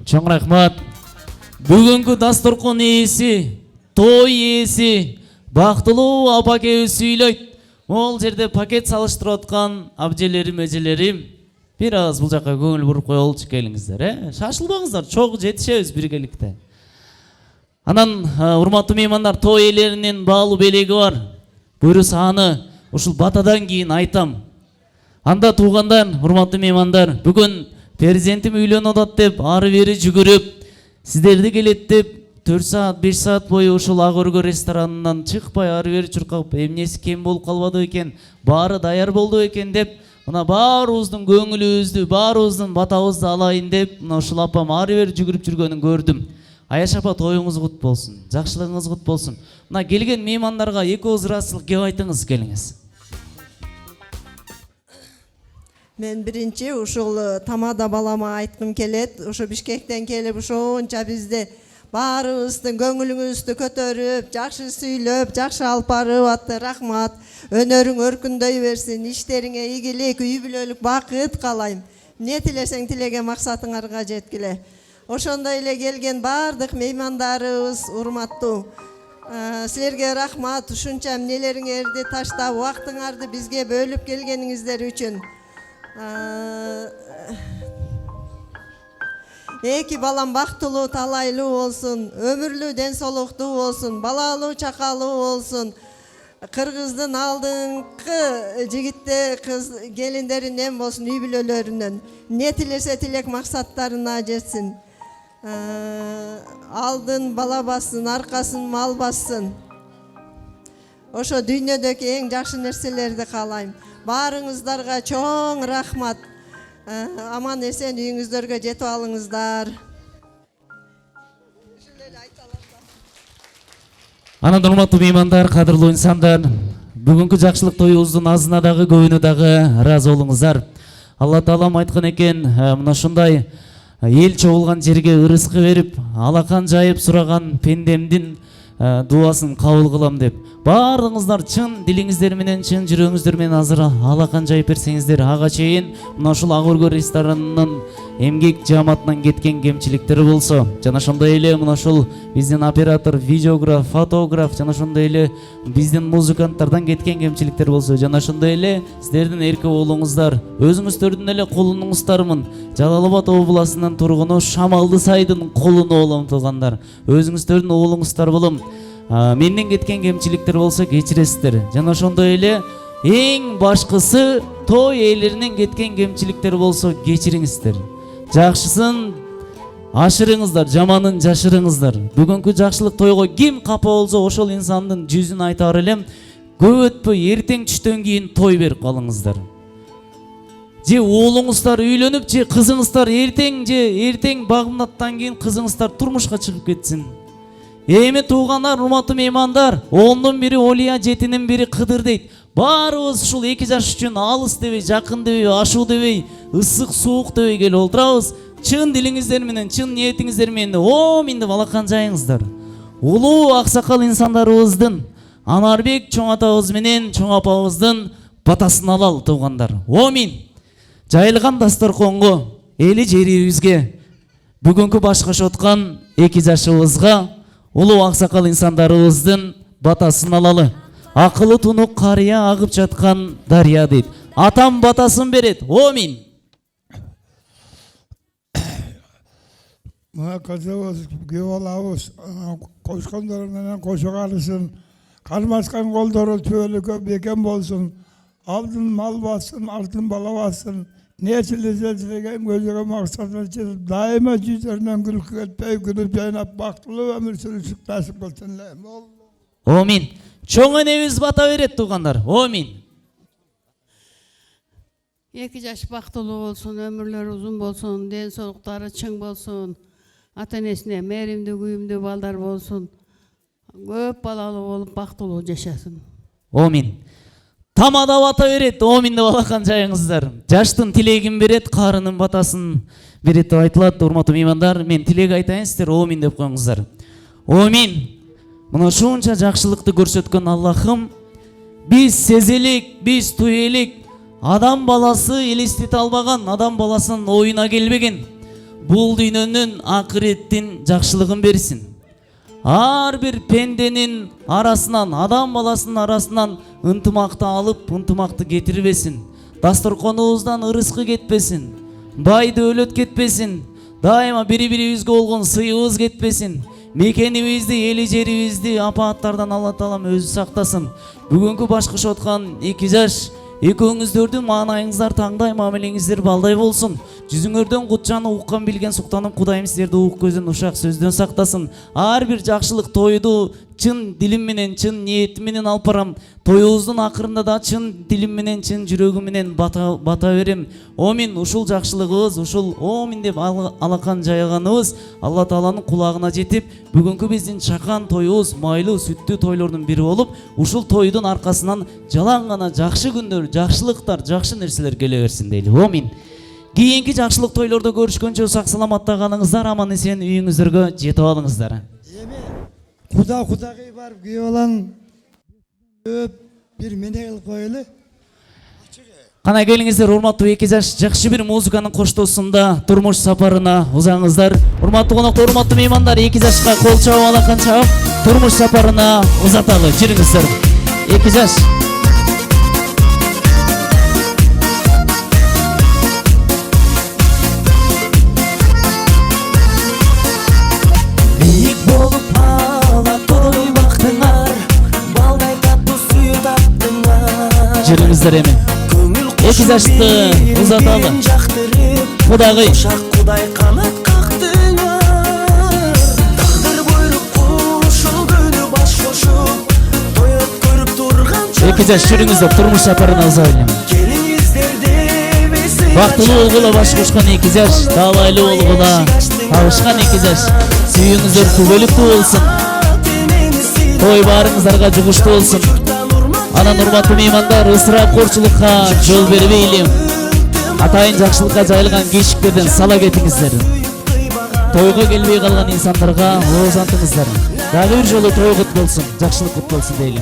Чоң рахмат. Бүгүнкү дасторкон ээси, той ээси, бактылуу апакебиз сүйлөйт. Могул жерде пакет салыштырып аткан абжелерим, эжелерим, бир аз бул жака көңүл буруп коелучу, келиңиздер, Шашылбаңыздар, чогуу жетишебиз биргеликте. Анан урматтуу меймандар, той ээлеринин баалуу белеги бар. Буюрса аны ушул батадан кийин айтам. Анда туугандар, урматтуу меймандар, бүгүн перзентим үйлөнүп атат деп ары бери жүгүрүп, сиздерди келет деп 4 саат, 5 саат бою ушул Ак өргө ресторанынан чыкпай ары бери чуркап, эмнеси кем болуп калбады экен, баары даяр болду экен деп, мына баарыбыздын көңүлүбүздү, баарыбыздын батабызды алайын деп, мына ушул апам ары бери жүгүрүп жүргөнүн көрдүм. Аяш апа, тоюңуз кут болсун, жакшылыгыңыз кут болсун. Мына келген меймандарга эки ооз ыраазычылык кеп айтыңыз, келиңиз. Мен биринчи ушул тамада балама айткым келет. Ушу Бишкектен келип ушунча бизди баарыбыздын көңүлүңүздү көтөрүп, жакшы сүйлөп, жакшы алып барып атты. Рахмат. Өнөрүң өркүндөй берсин, иштериңе ийгилик, үй бүлөлүк бакыт каалайм. Не тилесең тилеген максатыңарга жеткиле. Ошондой эле келген бардык меймандарыбыз урматтуу. Силерге рахмат. Ушунча эмнелериңерди таштап, убактыңарды бизге бөлүп келгениңиздер үчүн. Эки балам бактылуу, талайлуу болсун, өмүрлүү ден соолуктуу болсун, балалуу, чакалуу болсун. Кыргыздын алдыңкы жигитте кыз келиндеринен болсун, үй бүлөлөрүнөн. Не тилесе тилек максаттарына жетсин. Алдын бала бассын, аркасын мал бассын. ошо дүйнөдөгү эң жакшы нерселерди каалайм. Баарыңыздарга чоң рахмат. Аман эсен үйүңүздөргө жетип алыңыздар. Анан урматтуу меймандар, кадырлуу инсандар, бүгүнкү жакшылык тоюбуздун азына дагы көбүнө дагы ыраазы болуңуздар. Алла таалам айткан экен, мына ушундай эл чогулган жерге ырыскы берип, алакан жайып сураган пендемдин дуасын кабыл кылам деп. Баарыңыздар чын дилиңиздер менен, чын жүрөгүңүздөр менен азыр алакан жайып берсеңиздер, ага чейин мына ушул Ак Өргө ресторанынын эмгек жааматынан кеткен кемчиликтери болсо, жана ошондой эле мына ушул биздин оператор, видеограф, фотограф, жана ошондой эле биздин музыканттардан кеткен кемчиликтер болсо, жана ошондой эле сиздердин эрке уулуңуздар, өзүңүздөрдүн эле колунуңуздармын. Жалал Абад областынын тургуну Шамалды Сайдын колуну болом туугандар. Өзүңүздөрдүн уулуңуздар болом. Менден кеткен кемчиликтер болсо кечиресиздер. Жана ошондой эле эң башкысы той ээлеринен кеткен кемчиликтер болсо кечириңиздер. Жакшысын ашырыңыздар, жаманын жашырыңыздар. Бүгүнкү жакшылык тойго ким капа болсо ошол инсандын жүзүн айтаар элем. Көп өтпөй эртең түштөн кийин той берип калыңыздар. Же уулуңуздар үйлөнүп, же кызыңыздар эртең багымдаттан кийин кызыңыздар турмушка чыгып кетсин. Эми туугандар, урматтуу меймандар, 10-дун бири Олия, 7-нин бири Кыдыр дейт. Баарыбыз ушул 2 жаш үчүн алыс дебей, жакын дебей, ашуу дебей, ысык суук дебей келип олтурабыз. Чын дилиңиздер менен, чын ниетиңиздер менен омин деп алакан жайыңыздар. Улуу аксакал инсандарыбыздын, Анарбек чоң атабыз менен чоң апабыздын батасын алалы туугандар. Омин. Жайылган дасторконго, эли жерибизге, бүгүнкү баш кошоткан 2 жашыбызга улуу аксакал инсандарыбыздын батасын алалы. Акылы тунук карыя агып жаткан дарыя дейт. Атам батасын берет. Омин. Мына кызыбыз, күйөбалабыз, кошкондор менен кошо калышын, кармашкан колдору түбөлүккө бекен болсун, алдын мал бассын, артын бала бассын, нечилеген көзгө максатына жетип, дайыма жүздөрүнөн күлкү кетпей, күнүп жайнап, бактылуу өмүр сүрүшүп насип кылсын эле. Омин. Чоң энебиз бата берет туугандар. Омин. 2 жаш бактылуу болсун, өмүрлөрү узун болсун, ден соолуктары чың болсун, ата энесине мээримдүү, күйүмдүү балдар болсун, көп балалуу болуп бактылуу жашасын. Омин. Тамада бата берет. Омин деп алакан жайыңыздар. Жаштын тилегин берет, карынын батасын берет деп айтылат. Урматтуу меймандар, мен тилек айтайын, сиздер омин деп коюңуздар. Омин. Мына ушунча жакшылыкты көрсөткөн Аллахым, биз сезелик, биз туелик, адам баласы элестете албаган, адам баласынын оюна келбеген бул дүйнөнүн акыреттин жакшылыгын берсин. Ар бир пенденин арасынан, адам баласынын арасынан ынтымакты алып, ынтымакты кетирбесин. Дасторконубуздан ырыскы кетпесин, бай дөөлөт кетпесин, дайыма бири-бирибизге болгон сыйыбыз кетпесин. Мекенибизди, эли жерибизди апааттардан Алла таалам өзү сактасын. Бүгүнкү баш кошоткан 2 жаш экөөңүздөрдүн маанайыңыздар, таңдай мамилеңиздер балдай болсун. Жүзүңөрдөн кутчаны уккан билген суктанып, Кудайым силерди ук көздөн ушак сөздөн сактасын. Ар бир жакшылык тойду чын дилим менен, чын ниетим менен алып барам. Тоюбуздун акырында да чын дилим менен, чын жүрөгүм менен бата берем. Омин. Ушул жакшылыгыбыз, ушул омин деп алакан жайганыбыз Алла тааланын кулагына жетип, бүгүнкү биздин чакан тоюбуз майлуу, сүттүү тойлордун бири болуп, ушул тойдун аркасынан жалаң гана жакшы күндөр, жакшылыктар, жакшы нерселер келе берсин дейли. Омин. Кийинки жакшылык тойлордо көрүшкөнчө сак саламатта калыңыздар, аман эсен үйүңүздөргө жетип алыңыздар. Кудагый барып күйөө баланы бир мене кылып коелу. Кана келиңиздер, урматтуу 2 жаш, жакшы бир музыканын коштоосунда турмуш сапарына узаңыздар. Урматтуу коноктор, урматтуу меймандар, 2 жашка кол чабып, алакан чабып, турмуш сапарына узаталы. Жүрүңүздөр. 2 жаш. Бийик болуп ала той бактыңар, балдай таптуу сүйүү таптыңар. Жүрүңүздөр эми. 2 жашты узаталы. Кудагый. Кудай канат кактыңар. Тагдыр буйрук ушул күнү баш кошуп, той өткөрүптү 2 жаш жүрүңүздөр, турмуш сапарына узайлы. Бактылуу болгула баш кошкон 2 жаш, таалайлуу болгула табышкан 2 жаш. Сүйүүңүздөр күбөлүктүү болсун. Той баарыңыздарга жугуштуу болсун. Анан урматтуу меймандар, ысырап корчулукка жол бербейли. Атайын жакшылыкка жайылган кийишиктерден сала кетиңиздер. Тойго келбей калган инсандарга оозантыңыздар. Дагы бир жолу той кут болсун, жакшылык кут болсун дейли.